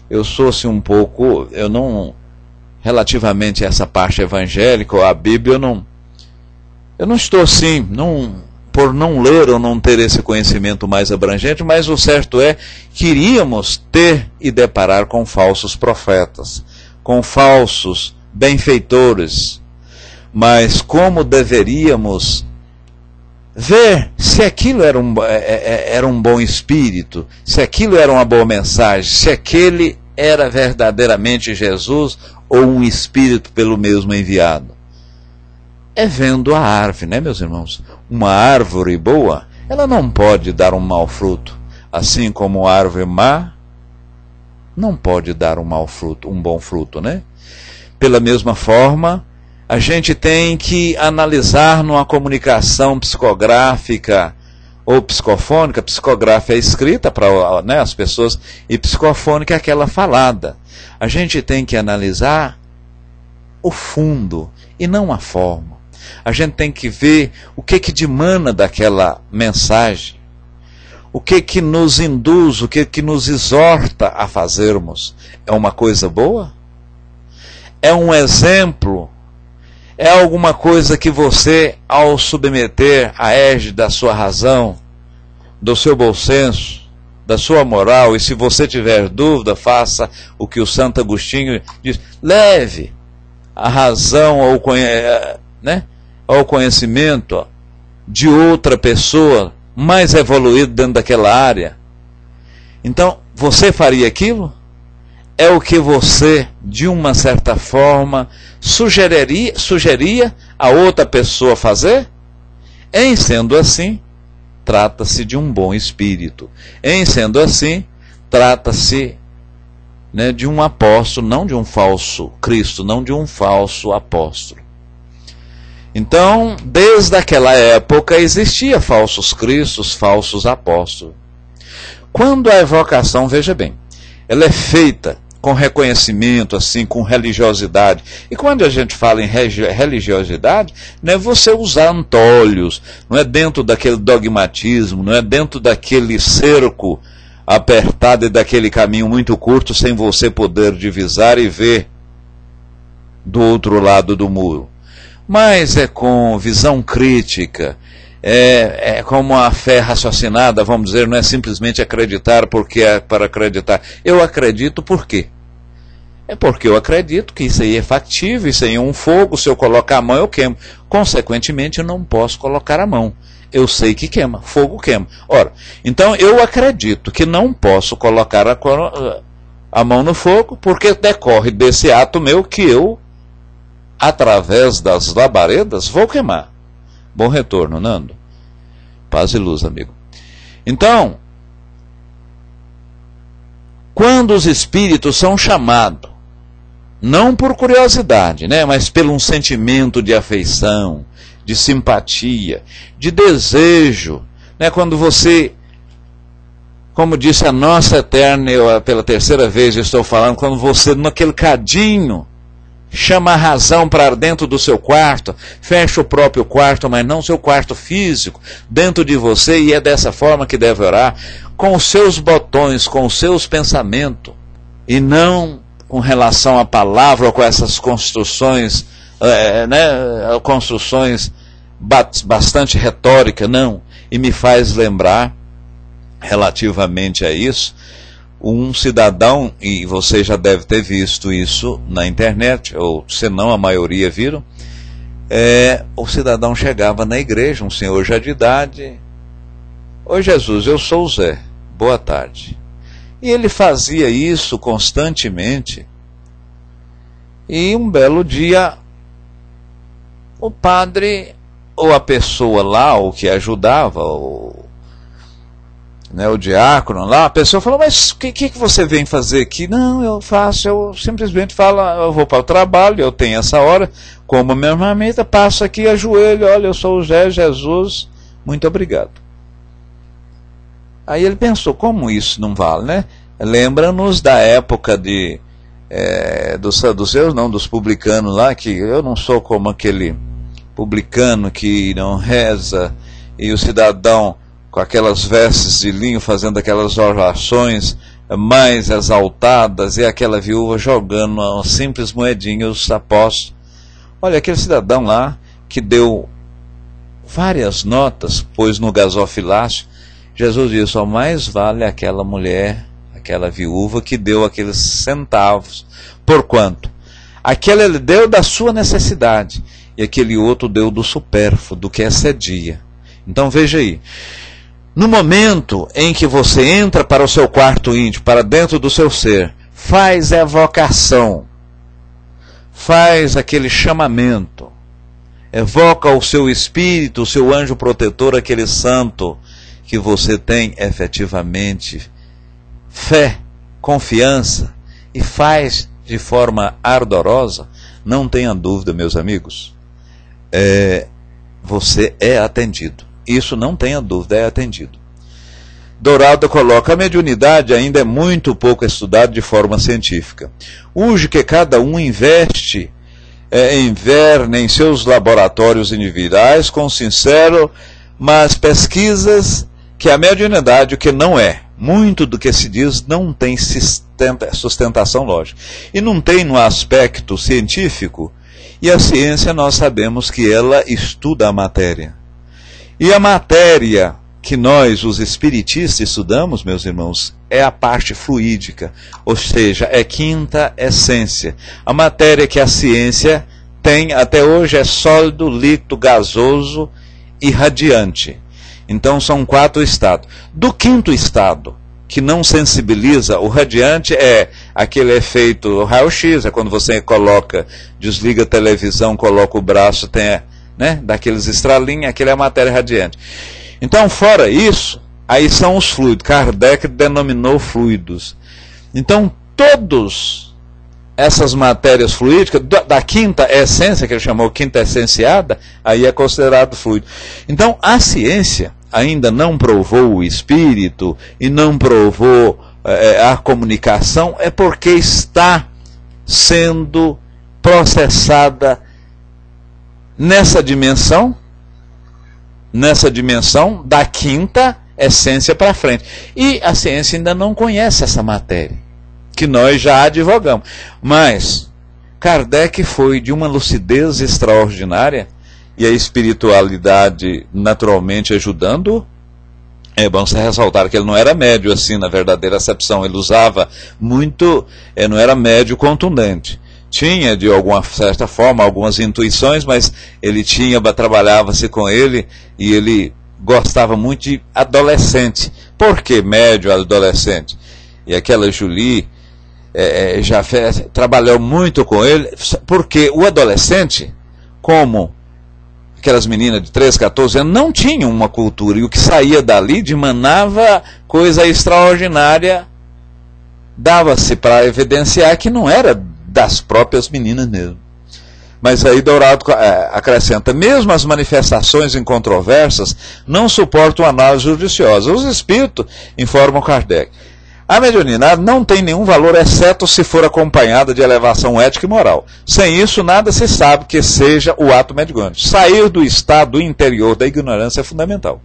Eu sou assim um pouco, relativamente a essa parte evangélica, a Bíblia, eu não estou assim, por não ler ou não ter esse conhecimento mais abrangente, mas o certo é que iríamos ter e deparar com falsos profetas, com falsos benfeitores, mas como deveríamos ver se aquilo era um bom espírito, se aquilo era uma boa mensagem, se aquele era verdadeiramente Jesus ou um espírito pelo mesmo enviado. É vendo a árvore, né, meus irmãos? Uma árvore boa, ela não pode dar um mau fruto, assim como a árvore má não pode dar um bom fruto, né? Pela mesma forma, a gente tem que analisar numa comunicação psicográfica ou psicofônica. Psicográfica é escrita para, né, as pessoas, e psicofônica é aquela falada. A gente tem que analisar o fundo e não a forma. A gente tem que ver o que dimana daquela mensagem. o que nos induz, o que nos exorta a fazermos? É uma coisa boa? É um exemplo? É alguma coisa que você, ao submeter à égide da sua razão, do seu bom senso, da sua moral, e se você tiver dúvida, faça o que o Santo Agostinho diz, leve a razão ao conhecimento de outra pessoa mais evoluída dentro daquela área. Então, você faria aquilo? É o que você, de uma certa forma, sugeria a outra pessoa fazer? Em sendo assim, trata-se de um bom espírito. Em sendo assim, trata-se de um apóstolo, não de um falso Cristo, não de um falso apóstolo. Então, desde aquela época existia falsos cristos, falsos apóstolos. Quando a evocação, veja bem, ela é feita com reconhecimento, assim, com religiosidade. E quando a gente fala em religiosidade, não é você usar antolhos, não é dentro daquele dogmatismo, não é dentro daquele cerco apertado e daquele caminho muito curto, sem você poder divisar e ver do outro lado do muro. Mas é com visão crítica, é como a fé raciocinada, vamos dizer, não é simplesmente acreditar porque é para acreditar. Eu acredito por quê? É porque eu acredito que isso aí é factível, isso aí é um fogo, se eu colocar a mão eu queimo. Consequentemente eu não posso colocar a mão. Eu sei que queima, fogo queima. Ora, então eu acredito que não posso colocar a mão no fogo, porque decorre desse ato meu que eu, através das labaredas, vou queimar. Bom retorno, Nando. Paz e luz, amigo. Então, quando os espíritos são chamados, não por curiosidade, mas pelo um sentimento de afeição, de simpatia, de desejo, quando você, como disse a nossa eterna, eu pela terceira vez estou falando, quando você, naquele cadinho, chama a razão para dentro do seu quarto, fecha o próprio quarto, mas não seu quarto físico, dentro de você, e é dessa forma que deve orar, com os seus botões, com os seus pensamentos, e não com relação à palavra, ou com essas construções, construções bastante retórica, não. E me faz lembrar, relativamente a isso, um cidadão, e você já deve ter visto isso na internet, ou se não a maioria viram, o cidadão chegava na igreja, um senhor já de idade, oi Jesus, eu sou o Zé, boa tarde. E ele fazia isso constantemente, e um belo dia, o padre, ou a pessoa lá, o que ajudava, o diácono lá, a pessoa falou, mas o que você vem fazer aqui? Não, eu simplesmente falo, eu vou para o trabalho, eu tenho essa hora, como a minha marmita, passo aqui, ajoelho, olha, eu sou o Zé, Jesus, muito obrigado. Aí ele pensou, como isso não vale, Lembra-nos da época dos saduceus, não, dos publicanos lá, que eu não sou como aquele publicano que não reza, e o cidadão com aquelas vestes de linho, fazendo aquelas orações mais exaltadas, e aquela viúva jogando uma simples moedinha, os apóstolos. Olha, aquele cidadão lá, que deu várias notas, pôs no gasofilácio, Jesus disse, só mais vale aquela mulher, aquela viúva, que deu aqueles centavos. Por quanto? Aquele ele deu da sua necessidade, e aquele outro deu do supérfluo, do que excedia. Então veja aí, no momento em que você entra para o seu quarto íntimo, para dentro do seu ser, faz a evocação, faz aquele chamamento, evoca o seu espírito, o seu anjo protetor, aquele santo que você tem efetivamente fé, confiança, e faz de forma ardorosa, não tenha dúvida, meus amigos, você é atendido. Isso não tenha dúvida, é atendido. Dourado coloca, a mediunidade ainda é muito pouco estudada de forma científica. Urge que cada um inverne em seus laboratórios individuais com sincero, mas pesquisas que a mediunidade, o que não é, muito do que se diz não tem sustentação lógica. E não tem no aspecto científico, e a ciência nós sabemos que ela estuda a matéria. E a matéria que nós, os espiritistas, estudamos, meus irmãos, é a parte fluídica, ou seja, é quinta essência. A matéria que a ciência tem até hoje é sólido, líquido, gasoso e radiante. Então são 4 estados. Do quinto estado, que não sensibiliza, o radiante é aquele efeito raio-x, é quando você coloca, desliga a televisão, coloca o braço, tem, né, daqueles estralinhos, aquele é a matéria radiante. Então, fora isso, aí são os fluidos. Kardec denominou fluidos. Então, todas essas matérias fluídicas, da quinta essência, que ele chamou quinta essenciada, aí é considerado fluido. Então, a ciência ainda não provou o espírito e não provou a comunicação, é porque está sendo processada nessa dimensão da quinta essência para frente. E a ciência ainda não conhece essa matéria, que nós já advogamos. Mas Kardec foi de uma lucidez extraordinária, e a espiritualidade naturalmente ajudando. É bom você ressaltar que ele não era médio assim, na verdadeira acepção. Ele usava muito, não era médio contundente. Tinha, de alguma certa forma, algumas intuições, mas ele trabalhava-se com ele, e ele gostava muito de adolescente. Por que médio adolescente? E aquela Julie trabalhou muito com ele, porque o adolescente, como aquelas meninas de 13, 14 anos, não tinham uma cultura, e o que saía dali dimanava coisa extraordinária, dava-se para evidenciar que não era das próprias meninas mesmo. Mas aí Dourado acrescenta: mesmo as manifestações incontroversas não suportam análise judiciosa. Os espíritos, informam Kardec, a mediunidade não tem nenhum valor, exceto se for acompanhada de elevação ética e moral. Sem isso, nada se sabe que seja o ato mediúnico. Sair do estado interior da ignorância é fundamental.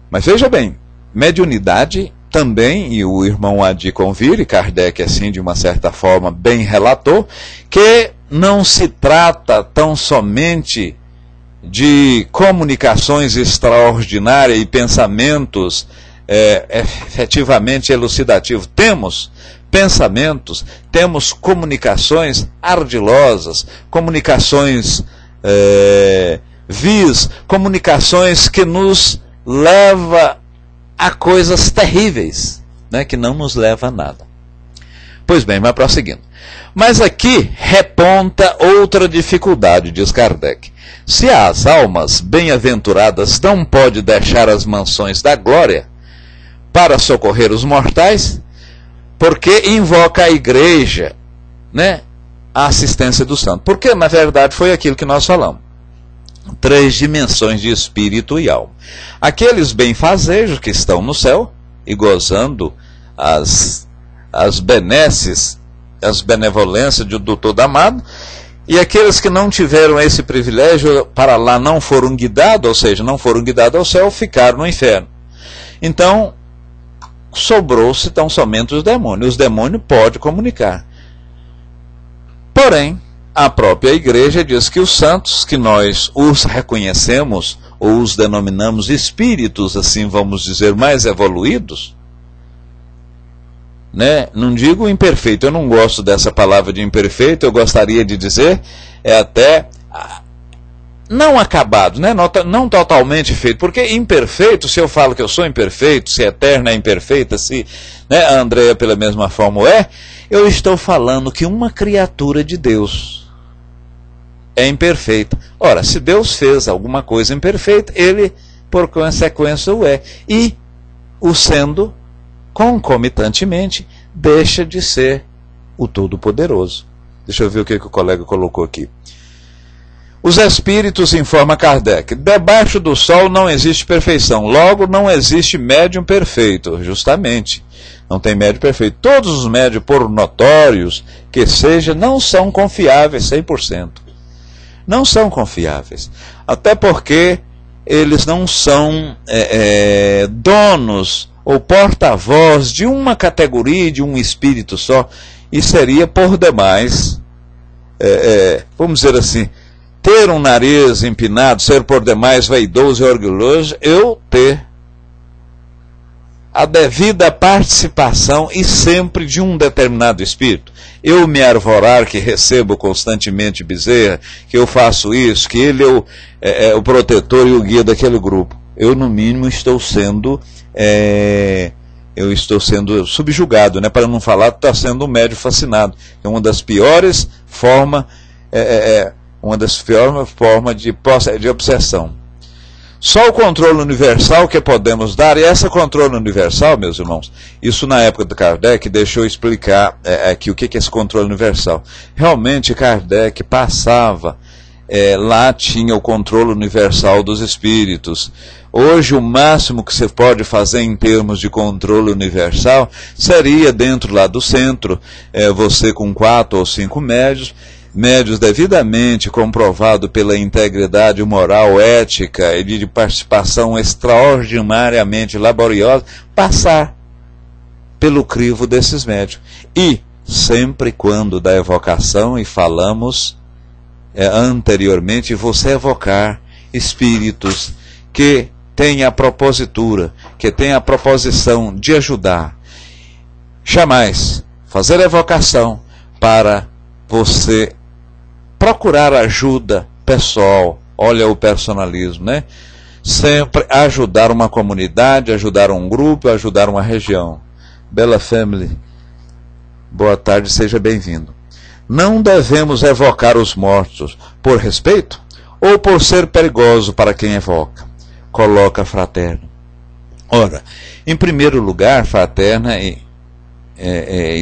Mas veja bem, mediunidade também, e o irmão Adi Convire, Kardec assim de uma certa forma bem relatou, que não se trata tão somente de comunicações extraordinárias e pensamentos efetivamente elucidativos. Temos pensamentos, temos comunicações ardilosas, comunicações vis, comunicações que nos levam a coisas terríveis, né, que não nos leva a nada. Pois bem, mas prosseguindo. Mas aqui reponta outra dificuldade, diz Kardec. Se as almas bem-aventuradas não podem deixar as mansões da glória para socorrer os mortais, porque invoca a igreja, né, a assistência do santo? Porque, na verdade, foi aquilo que nós falamos. 3 dimensões de espírito e alma. Aqueles benfazejos que estão no céu e gozando as benesses, as benevolências do todo amado, e aqueles que não tiveram esse privilégio, para lá não foram guiados, ou seja, não foram guiados ao céu, ficaram no inferno. Então, sobrou-se tão somente os demônios. Os demônios podem comunicar. Porém, a própria igreja diz que os santos, que nós os reconhecemos, ou os denominamos espíritos, assim vamos dizer, mais evoluídos, né? Não digo imperfeito, eu não gosto dessa palavra de imperfeito, eu gostaria de dizer, até não acabado, né? Não totalmente feito, porque imperfeito, se eu falo que eu sou imperfeito, se a eterna é imperfeita, se, né, a Andréia pela mesma forma eu estou falando que uma criatura de Deus é imperfeita. Ora, se Deus fez alguma coisa imperfeita, ele, por consequência, o é. E, o sendo, concomitantemente, deixa de ser o Todo-Poderoso. Deixa eu ver o que o colega colocou aqui. Os espíritos, informa Kardec, debaixo do sol não existe perfeição, logo não existe médium perfeito, justamente. Não tem médium perfeito. Todos os médios, por notórios que seja, não são confiáveis 100%. Não são confiáveis. Até porque eles não são donos ou porta-voz de uma categoria, de um espírito só, e seria por demais, vamos dizer assim, ter um nariz empinado, ser por demais vaidoso e orgulhoso, eu ter a devida participação e sempre de um determinado espírito. Eu me arvorar que recebo constantemente Bezerra, que eu faço isso, que ele é o protetor e o guia daquele grupo. Eu, no mínimo, estou sendo subjugado, né? Para não falar que está sendo um médium fascinado. É uma das piores formas de obsessão. Só o controle universal que podemos dar, e esse controle universal, meus irmãos, isso na época do Kardec, deixou eu explicar aqui o que é esse controle universal. Realmente Kardec passava, lá tinha o controle universal dos espíritos. Hoje o máximo que você pode fazer em termos de controle universal seria dentro lá do centro, você com 4 ou 5 médios devidamente comprovado pela integridade moral, ética e de participação extraordinariamente laboriosa, passar pelo crivo desses médios. E, sempre quando da evocação, e falamos anteriormente, você evocar espíritos que têm a propositura, que têm a proposição de ajudar. Jamais fazer evocação para você procurar ajuda pessoal, olha o personalismo, né? Sempre ajudar uma comunidade, ajudar um grupo, ajudar uma região. Bella Family, boa tarde, seja bem-vindo. Não devemos evocar os mortos por respeito ou por ser perigoso para quem evoca. Coloca Fraterna. Ora, em primeiro lugar, Fraterna e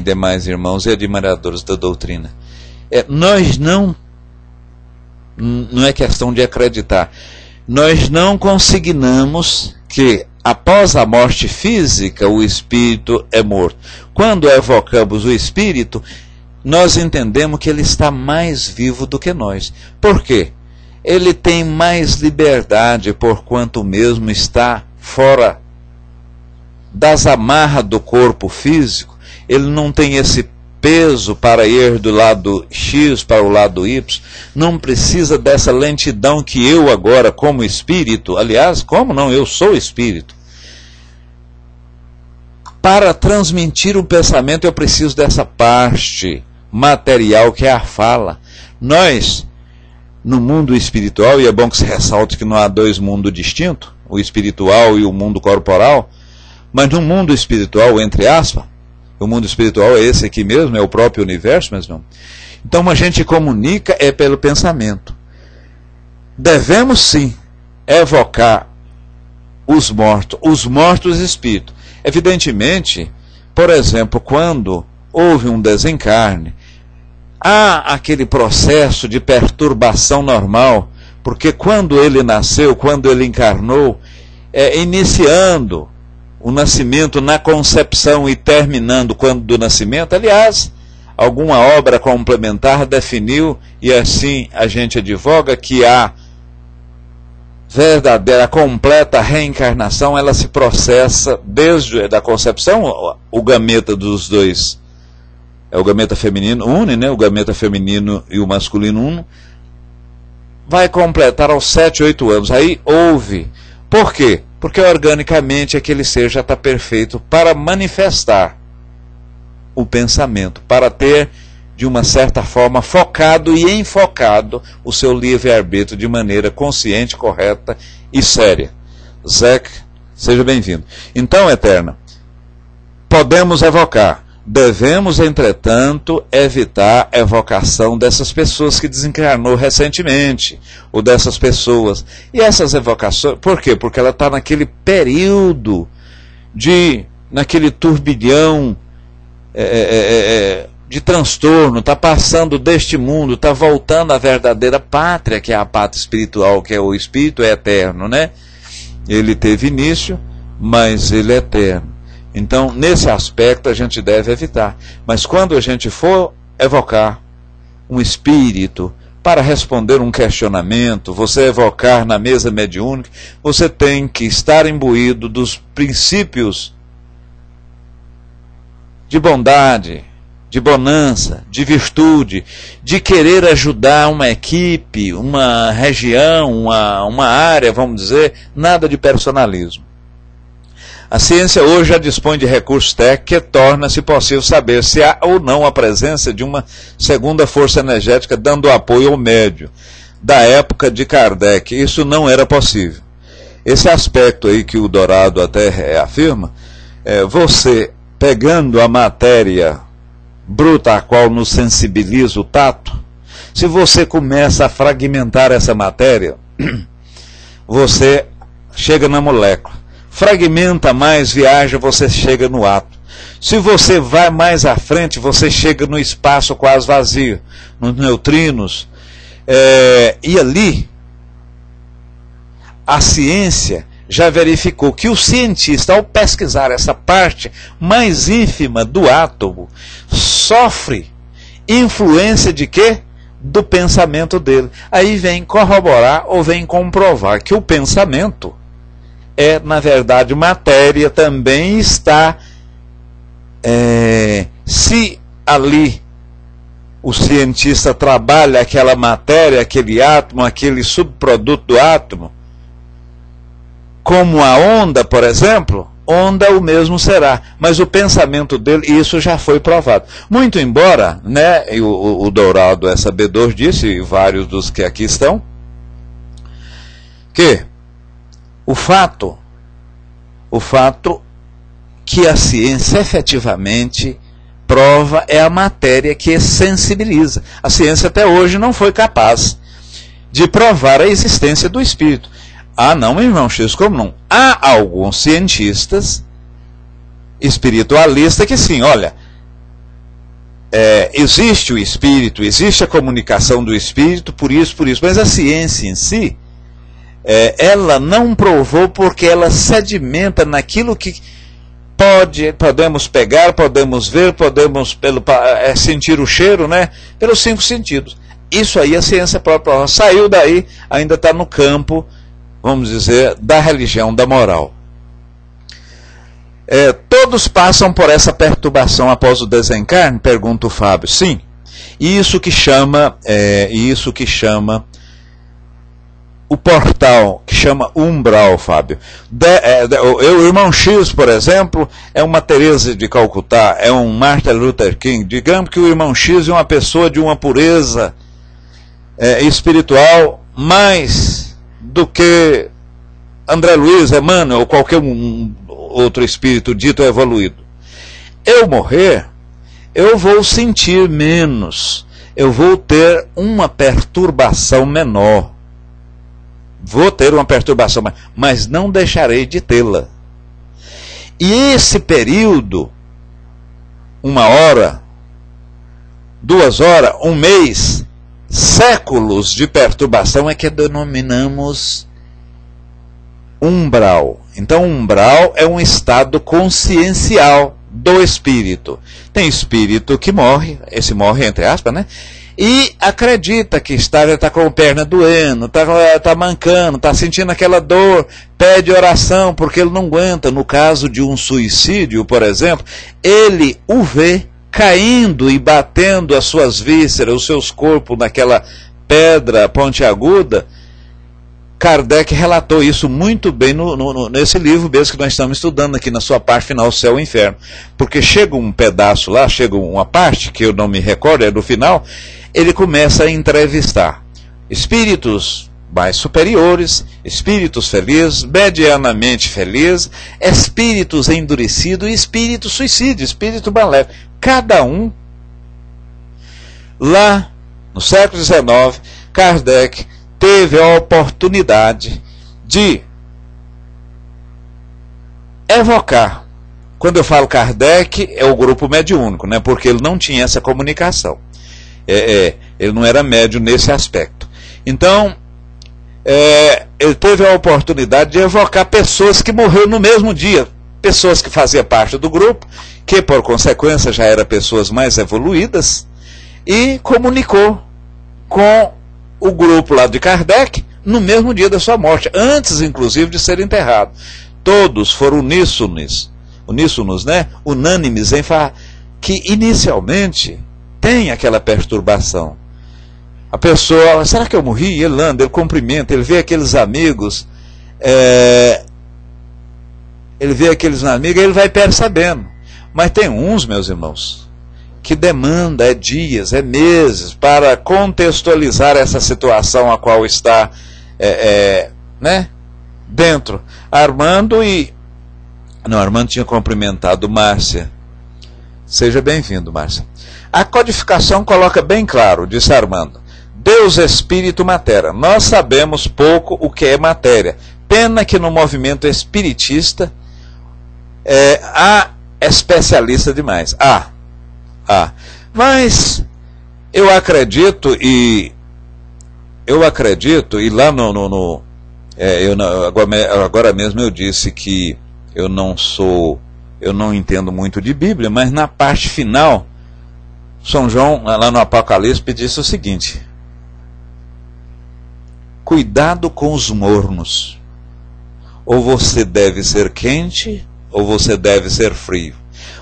demais irmãos e admiradores da doutrina, nós não é questão de acreditar, nós não consignamos que após a morte física o espírito é morto. Quando evocamos o espírito, nós entendemos que ele está mais vivo do que nós. Por quê? Ele tem mais liberdade, porquanto mesmo está fora das amarras do corpo físico. Ele não tem esse peso para ir do lado X para o lado Y, não precisa dessa lentidão que eu agora, como espírito, aliás, como não, eu sou espírito, para transmitir o pensamento eu preciso dessa parte material que é a fala. Nós, no mundo espiritual, e é bom que se ressalte que não há dois mundos distintos, o espiritual e o mundo corporal, mas no mundo espiritual, entre aspas, o mundo espiritual é esse aqui mesmo, é o próprio universo, mas não. Então a gente comunica pelo pensamento. Devemos sim evocar os mortos espíritos. Evidentemente, por exemplo, quando houve um desencarne, há aquele processo de perturbação normal, porque quando ele nasceu, quando ele encarnou, iniciando o nascimento na concepção e terminando quando do nascimento, aliás, alguma obra complementar definiu, e assim a gente advoga que a verdadeira, completa reencarnação, ela se processa desde a concepção, o gameta dos dois, o gameta feminino une, né? O gameta feminino e o masculino uno, vai completar aos 7, 8 anos. Aí houve. Por quê? Porque organicamente aquele ser já está perfeito para manifestar o pensamento, para ter, de uma certa forma, focado e enfocado o seu livre-arbítrio de maneira consciente, correta e séria. Zeke, seja bem-vindo. Então, Eterna, podemos evocar. Devemos, entretanto, evitar a evocação dessas pessoas que desencarnou recentemente, ou dessas pessoas. E essas evocações, por quê? Porque ela está naquele período, naquele turbilhão de transtorno, está passando deste mundo, está voltando à verdadeira pátria, que é a pátria espiritual, que é o espírito eterno, né? Ele teve início, mas ele é eterno. Então, nesse aspecto, a gente deve evitar. Mas quando a gente for evocar um espírito para responder um questionamento, você evocar na mesa mediúnica, você tem que estar imbuído dos princípios de bondade, de bonança, de virtude, de querer ajudar uma equipe, uma região, uma área, vamos dizer, nada de personalismo. A ciência hoje já dispõe de recursos técnicos que torna-se possível saber se há ou não a presença de uma segunda força energética dando apoio ao médio. Da época de Kardec, isso não era possível. Esse aspecto aí que o Dourado até afirma, você pegando a matéria bruta a qual nos sensibiliza o tato, se você começa a fragmentar essa matéria, você chega na molécula. Fragmenta mais, viaja, você chega no átomo. Se você vai mais à frente, você chega no espaço quase vazio, nos neutrinos. E ali, a ciência já verificou que o cientista, ao pesquisar essa parte mais ínfima do átomo, sofre influência de quê? Do pensamento dele. Aí vem corroborar ou vem comprovar que o pensamento na verdade, matéria, também está, se ali o cientista trabalha aquela matéria, aquele átomo, aquele subproduto do átomo, como a onda, por exemplo, onda o mesmo será, mas o pensamento dele, isso já foi provado. Muito embora, né, o Dourado é sabedor disso, e vários dos que aqui estão, que o fato que a ciência efetivamente prova é a matéria que sensibiliza. A ciência até hoje não foi capaz de provar a existência do espírito. Ah, não, meu irmão X, como não? Há alguns cientistas espiritualistas que sim, olha, existe o espírito, existe a comunicação do espírito, por isso, mas a ciência em si, ela não provou porque ela sedimenta naquilo que podemos pegar, podemos ver, podemos sentir o cheiro, né? Pelos 5 sentidos. Isso aí a ciência própria saiu daí, ainda está no campo, vamos dizer, da religião, da moral. Todos passam por essa perturbação após o desencarne? Pergunta o Fábio. Sim. E isso que chama o portal, que chama umbral, Fábio. O irmão X, por exemplo, é uma Teresa de Calcutá, é um Martin Luther King. Digamos que o irmão X é uma pessoa de uma pureza espiritual mais do que André Luiz, Emmanuel ou qualquer outro espírito dito evoluído. Eu morrer, eu vou sentir menos, eu vou ter uma perturbação menor. Vou ter uma perturbação, mas não deixarei de tê-la. E esse período, 1 hora, 2 horas, 1 mês, séculos de perturbação é que denominamos umbral. Então, umbral é um estado consciencial do espírito. Tem espírito que morre, esse morre entre aspas, né? E acredita que está com a perna doendo, está mancando, está sentindo aquela dor, pede oração porque ele não aguenta. No caso de um suicídio, por exemplo, ele o vê caindo e batendo as suas vísceras, os seus corpos naquela pedra pontiaguda. Kardec relatou isso muito bem nesse livro mesmo que nós estamos estudando aqui na sua parte final, Céu e Inferno. Porque chega um pedaço lá, chega uma parte, que eu não me recordo, é do final, ele começa a entrevistar espíritos mais superiores, espíritos felizes, medianamente felizes, espíritos endurecidos e espíritos suicídios, espírito maléfico. Cada um, lá no século XIX, Kardec teve a oportunidade de evocar. Quando eu falo Kardec, é o grupo mediúnico, né? Porque ele não tinha essa comunicação. Ele não era médium nesse aspecto. Então, ele teve a oportunidade de evocar pessoas que morreram no mesmo dia, pessoas que faziam parte do grupo, que por consequência já eram pessoas mais evoluídas, e comunicou com o grupo lá de Kardec no mesmo dia da sua morte, antes inclusive de ser enterrado. Todos foram uníssonos, né? Unânimes em falar que inicialmente tem aquela perturbação. A pessoa, será que eu morri? Ele anda, ele cumprimenta, ele vê aqueles amigos, ele vai percebendo. Mas tem uns, meus irmãos, que demanda dias, meses para contextualizar essa situação a qual está né, dentro. Armando tinha cumprimentado Márcia. Seja bem-vindo, Márcia. A codificação coloca bem claro, disse Armando, Deus, Espírito, Matéria. Nós sabemos pouco o que é matéria. Pena que no movimento espiritista há especialista demais. Mas eu acredito, e lá agora mesmo eu disse que eu não entendo muito de Bíblia, mas na parte final, São João, lá no Apocalipse, disse o seguinte: cuidado com os mornos, ou você deve ser quente, ou você deve ser frio,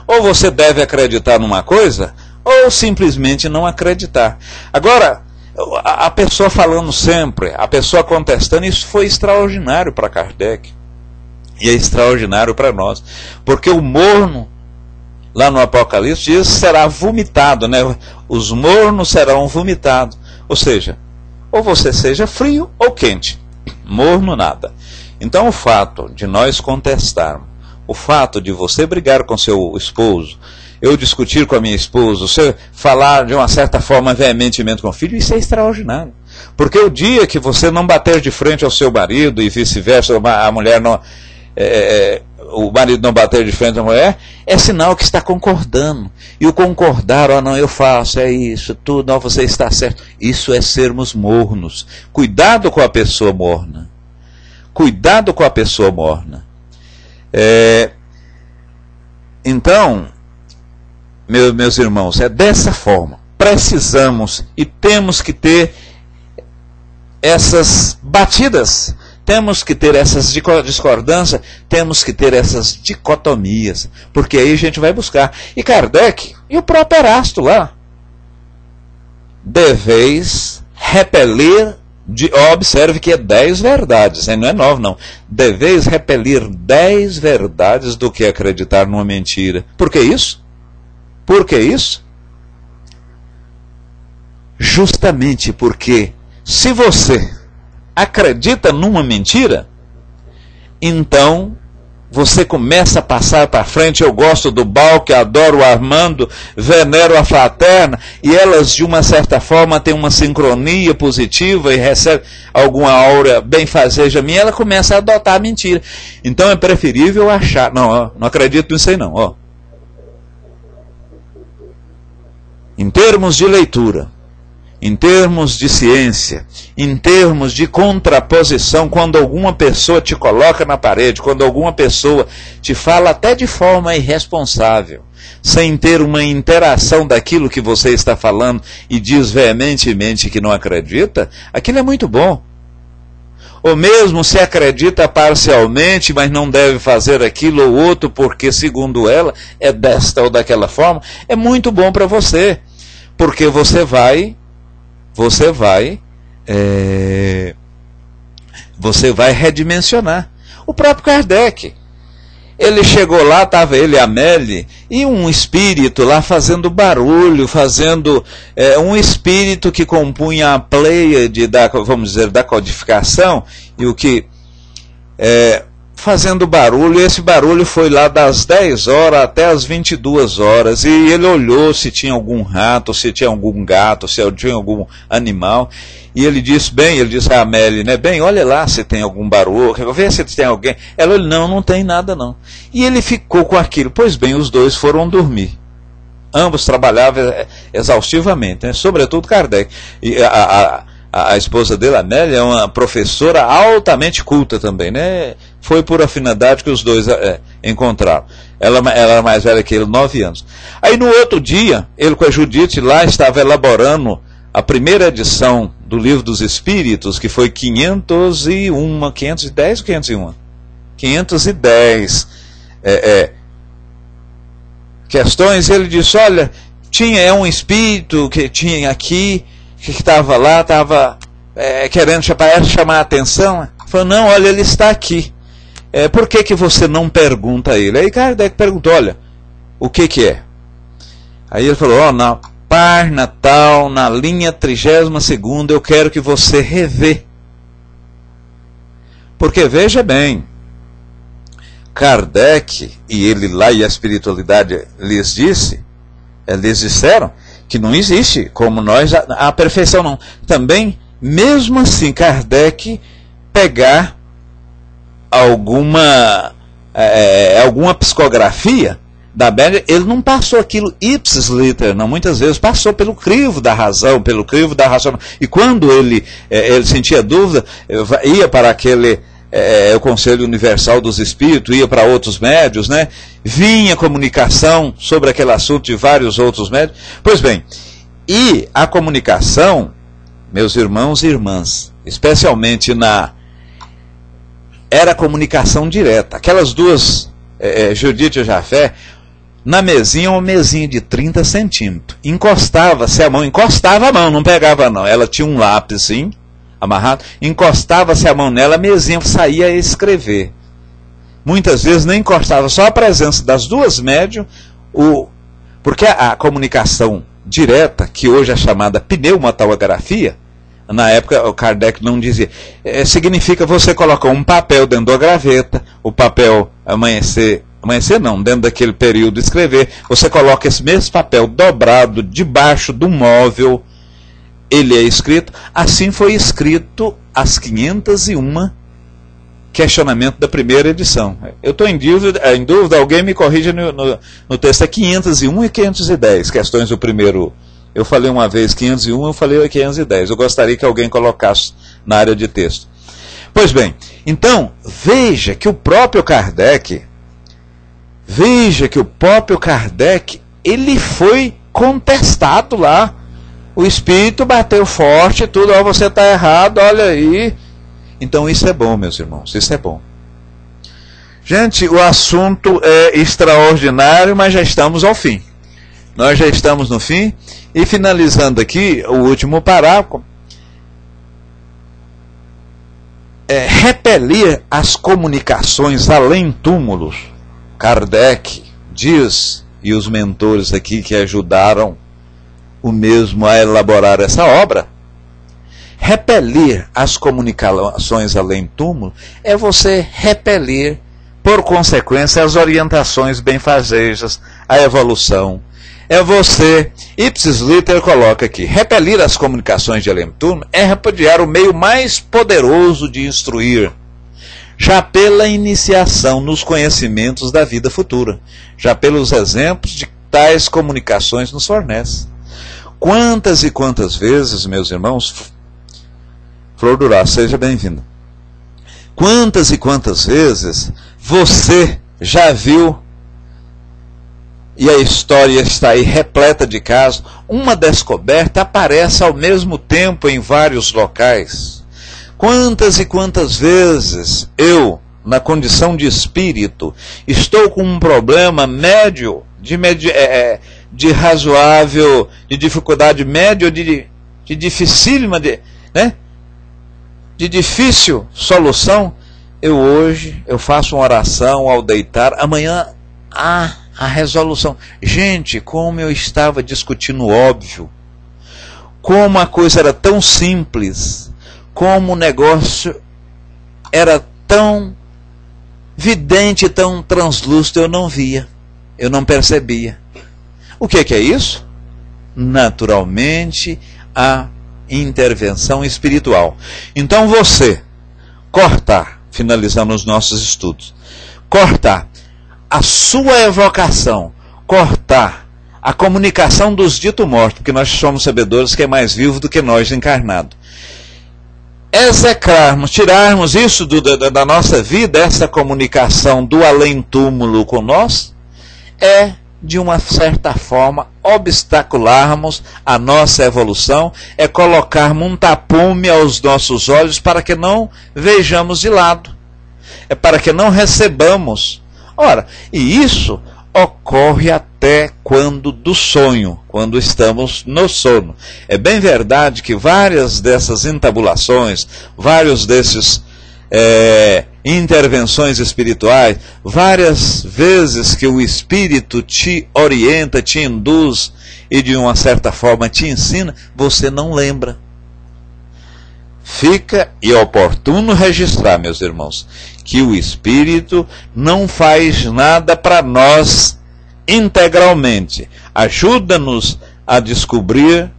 ou você deve acreditar numa coisa, ou simplesmente não acreditar. Agora, a pessoa falando sempre, a pessoa contestando, isso foi extraordinário para Kardec, e é extraordinário para nós, porque o morno, lá no Apocalipse, diz será vomitado, né? Os mornos serão vomitados, ou seja, ou você seja frio ou quente, morno nada. Então o fato de nós contestarmos, o fato de você brigar com seu esposo, eu discutir com a minha esposa, você falar de uma certa forma veementemente com o filho, isso é extraordinário. Porque o dia que você não bater de frente ao seu marido e vice-versa, a mulher não, o marido não bater de frente à mulher, é sinal que está concordando. E o concordar, não, eu faço, é isso, tudo, não, você está certo. Isso é sermos mornos. Cuidado com a pessoa morna. Cuidado com a pessoa morna. Então, meus irmãos, é dessa forma. Precisamos e temos que ter essas batidas, temos que ter essas discordâncias, temos que ter essas dicotomias, porque aí a gente vai buscar. E Kardec, e o próprio Erasto lá, deveis repelir, observe que é 10 verdades, não é 9 não, deveis repelir 10 verdades do que acreditar numa mentira. Por que isso? Por que isso? Justamente porque se você acredita numa mentira, então você começa a passar para frente. Eu gosto do Balque, adoro o Armando, venero a Fraterna, e elas de uma certa forma têm uma sincronia positiva e recebem alguma aura benfazeja minha, ela começa a adotar a mentira. Então é preferível achar, não acredito nisso aí não, Em termos de leitura, em termos de ciência, em termos de contraposição, quando alguma pessoa te coloca na parede, quando alguma pessoa te fala até de forma irresponsável, sem ter uma interação daquilo que você está falando e diz veementemente que não acredita, aquilo é muito bom. Ou mesmo se acredita parcialmente, mas não deve fazer aquilo ou outro, porque segundo ela é desta ou daquela forma, é muito bom para você, porque você vai redimensionar. O próprio Kardec, ele chegou lá, estava ele e a Amélie, e um espírito lá fazendo barulho, um espírito que compunha a pleiade vamos dizer, da codificação, e o que fazendo barulho, e esse barulho foi lá das 10 horas até as 22 horas, e ele olhou se tinha algum rato, se tinha algum gato, se tinha algum animal, e ele disse a Amélie, né, bem, olha lá se tem algum barulho, vê se tem alguém. Ela olhou, não tem nada não. E ele ficou com aquilo. Pois bem, os dois foram dormir. Ambos trabalhavam exaustivamente, né? Sobretudo Kardec. E a esposa dele, a Amélie, é uma professora altamente culta também, né? Foi por afinidade que os dois encontraram. Ela era mais velha que ele, 9 anos. Aí no outro dia, ele com a Judite lá estava elaborando a primeira edição do Livro dos Espíritos, que foi 501, 510 ou 501? 510 questões. Ele disse, olha, tinha um espírito que tinha aqui, que estava lá, estava querendo chamar a atenção. Ele falou, não, olha, ele está aqui. Por que você não pergunta a ele? Aí Kardec perguntou, olha, o que é? Aí ele falou, na página tal, na linha 32ª, eu quero que você revê. Porque, veja bem, Kardec, e ele lá, e a espiritualidade lhes disseram, que não existe, como nós, a perfeição não. Também, mesmo assim, Kardec pegar alguma psicografia da média, ele não passou aquilo ipsis liter, não, muitas vezes passou pelo crivo da razão, pelo crivo da racional. E quando ele sentia dúvida, ia para aquele o Conselho Universal dos Espíritos, ia para outros médios, né? Vinha comunicação sobre aquele assunto de vários outros médios. Pois bem, e a comunicação, meus irmãos e irmãs, especialmente era comunicação direta. Aquelas duas, Judite e Jafé, na mesinha, uma mesinha de 30 centímetros. Encostava-se a mão, não pegava não. Ela tinha um lápis, sim, amarrado, encostava-se a mão nela, a mesinha saía a escrever. Muitas vezes nem encostava, só a presença das duas médium, porque a comunicação direta, que hoje é chamada pneumatografia, na época o Kardec não dizia, significa você colocar um papel dentro da graveta, o papel amanhecer não, dentro daquele período escrever, você coloca esse mesmo papel dobrado debaixo do móvel, ele é escrito. Assim foi escrito as 501 questionamento da primeira edição. Eu estou em dúvida, alguém me corrija no texto, é 501 e 510 questões do primeiro. Eu falei uma vez 501, eu falei 510. Eu gostaria que alguém colocasse na área de texto. Pois bem, então, veja que o próprio Kardec, ele foi contestado lá. O espírito bateu forte, tudo, você está errado, olha aí. Então isso é bom, meus irmãos, isso é bom. Gente, o assunto é extraordinário, mas já estamos ao fim. Nós já estamos no fim. E finalizando aqui, o último parágrafo. Repelir as comunicações além túmulos. Kardec diz, e os mentores aqui que ajudaram o mesmo a elaborar essa obra, repelir as comunicações além túmulo é você repelir, por consequência, as orientações benfazejas, a evolução. É você, ipsis liter coloca aqui, repelir as comunicações de além túmulo é repudiar o meio mais poderoso de instruir, já pela iniciação nos conhecimentos da vida futura, já pelos exemplos de tais comunicações nos fornece. Quantas e quantas vezes, meus irmãos, Flor do Rá, seja bem-vinda. Quantas e quantas vezes você já viu, e a história está aí repleta de casos, uma descoberta aparece ao mesmo tempo em vários locais. Quantas e quantas vezes eu, na condição de espírito, estou com um problema médio, de razoável, de dificuldade média, de dificílima, né? De difícil solução, hoje eu faço uma oração ao deitar, amanhã a resolução. Gente, como eu estava discutindo o óbvio, como a coisa era tão simples, como o negócio era tão vidente, tão translúcido, eu não via, eu não percebia. O que é isso? Naturalmente, a intervenção espiritual. Então você cortar, finalizando os nossos estudos, cortar a sua evocação, cortar a comunicação dos dito mortos, porque nós somos sabedores que é mais vivo do que nós encarnado. Execrarmos, tirarmos isso da nossa vida, essa comunicação do além-túmulo com nós, é de uma certa forma, obstacularmos a nossa evolução, é colocarmos um tapume aos nossos olhos para que não vejamos de lado, é para que não recebamos. Ora, e isso ocorre até quando do sonho, quando estamos no sono. É bem verdade que várias dessas entabulações, vários desses intervenções espirituais, várias vezes que o Espírito te orienta, te induz e de uma certa forma te ensina, você não lembra. Fica e é oportuno registrar, meus irmãos, que o Espírito não faz nada para nós integralmente. Ajuda-nos a descobrir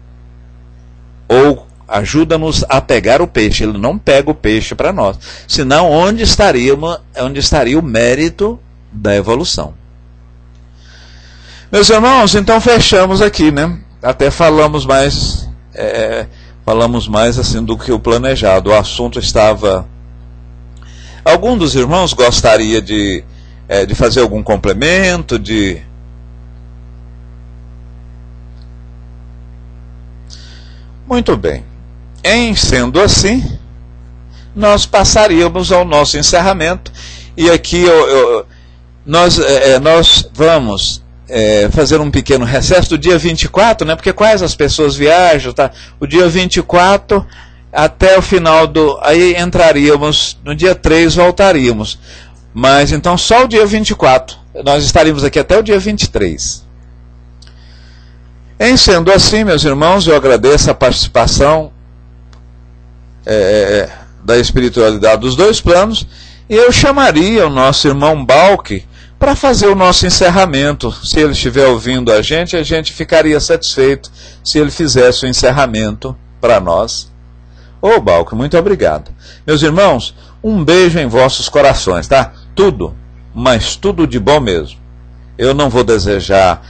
ou ajuda-nos a pegar o peixe. Ele não pega o peixe para nós. Senão, onde estaria o mérito da evolução? Meus irmãos, então fechamos aqui, né? Até falamos mais assim do que o planejado. O assunto estava... Algum dos irmãos gostaria de fazer algum complemento, Muito bem. Em sendo assim, nós passaríamos ao nosso encerramento. E aqui nós vamos fazer um pequeno recesso do dia 24, né? Porque quais as pessoas viajam, tá? O dia 24 até o final aí entraríamos, no dia 3 voltaríamos. Mas então só o dia 24. Nós estaríamos aqui até o dia 23. Em sendo assim, meus irmãos, eu agradeço a participação da espiritualidade dos dois planos, e eu chamaria o nosso irmão Balque para fazer o nosso encerramento. Se ele estiver ouvindo a gente ficaria satisfeito se ele fizesse o encerramento para nós. Ô Balque, muito obrigado. Meus irmãos, um beijo em vossos corações, tá? Tudo, mas tudo de bom mesmo. Eu não vou desejar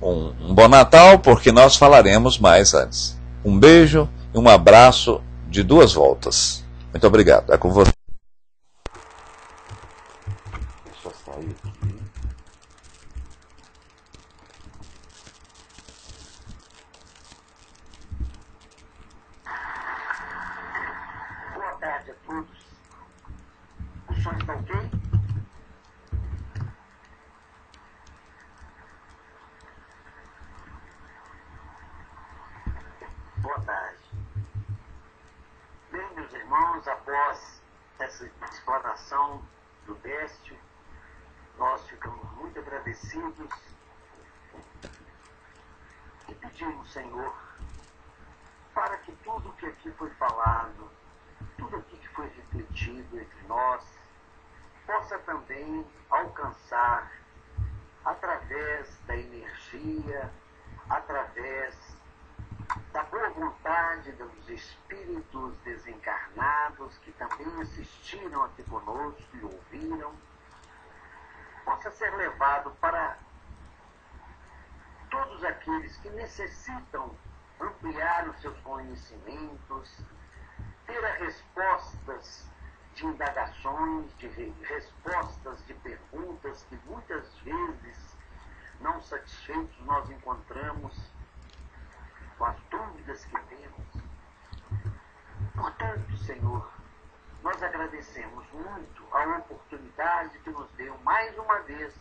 um bom Natal, porque nós falaremos mais antes. Um beijo e um abraço de 2 voltas. Muito obrigado. É com você. Deixa eu sair aqui. Boa tarde a todos. O som está ok? Boa tarde. Bem, meus irmãos, após essa explanação do Décio, nós ficamos muito agradecidos e pedimos, Senhor, para que tudo que aqui foi falado, tudo aqui que foi refletido entre nós, possa também alcançar, através da energia, através da boa vontade dos espíritos desencarnados que também assistiram aqui conosco e ouviram, possa ser levado para todos aqueles que necessitam ampliar os seus conhecimentos, ter respostas de indagações, de respostas de perguntas que muitas vezes, não satisfeitos, nós encontramos com as dúvidas que temos. Portanto, Senhor, nós agradecemos muito a oportunidade que nos deu mais uma vez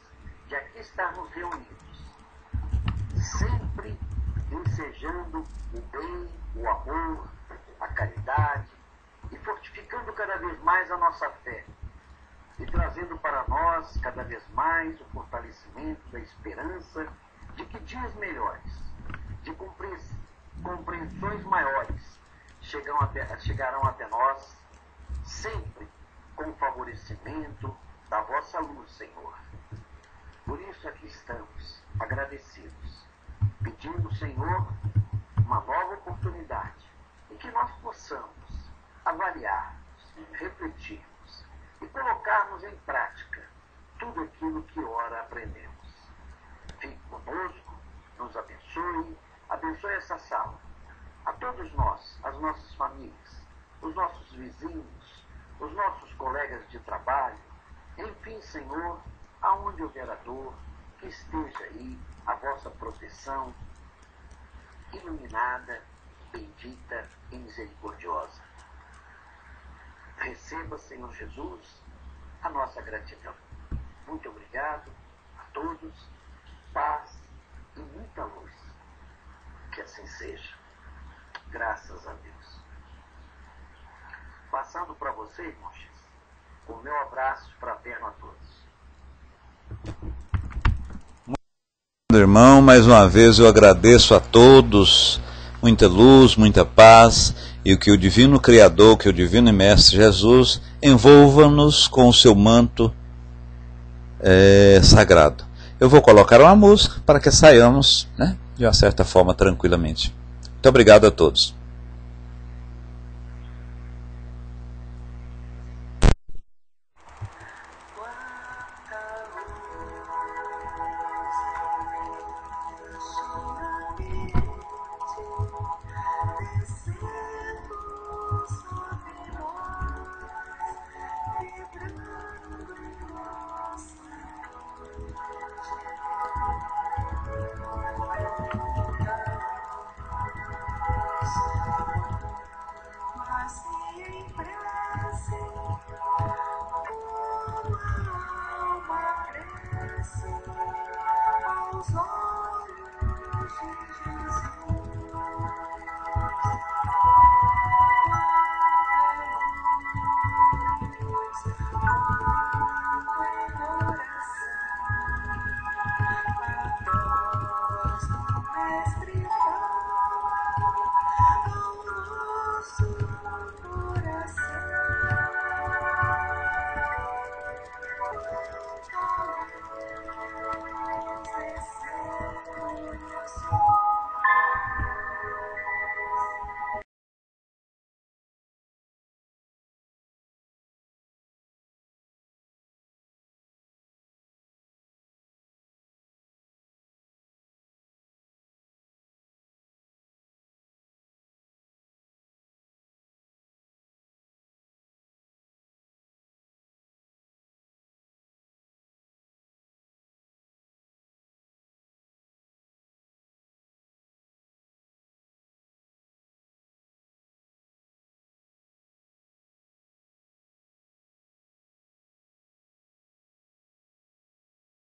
de aqui estarmos reunidos, sempre ensejando o bem, o amor, a caridade e fortificando cada vez mais a nossa fé e trazendo para nós cada vez mais o fortalecimento da esperança de que dias melhores, de compreensões maiores chegarão até nós, sempre com o favorecimento da vossa luz, Senhor. Por isso aqui estamos, agradecidos, pedindo, Senhor, uma nova oportunidade em que nós possamos avaliarmos, refletirmos e colocarmos em prática tudo aquilo que ora aprendemos. Fique conosco, nos abençoe, abençoe essa sala, a todos nós, as nossas famílias, os nossos vizinhos, os nossos colegas de trabalho, enfim, Senhor, aonde houver a dor, que esteja aí a vossa proteção iluminada, bendita e misericordiosa. Receba, Senhor Jesus, a nossa gratidão. Muito obrigado a todos, paz e muita luz. Que assim seja. Graças a Deus. Passando para você, irmãos, o meu abraço fraterno a todos. Irmão, mais uma vez eu agradeço a todos, muita luz, muita paz, e que o Divino Criador, que o Divino Mestre Jesus envolva-nos com o seu manto sagrado. Eu vou colocar uma música para que saiamos, né, de uma certa forma tranquilamente. Muito obrigado a todos.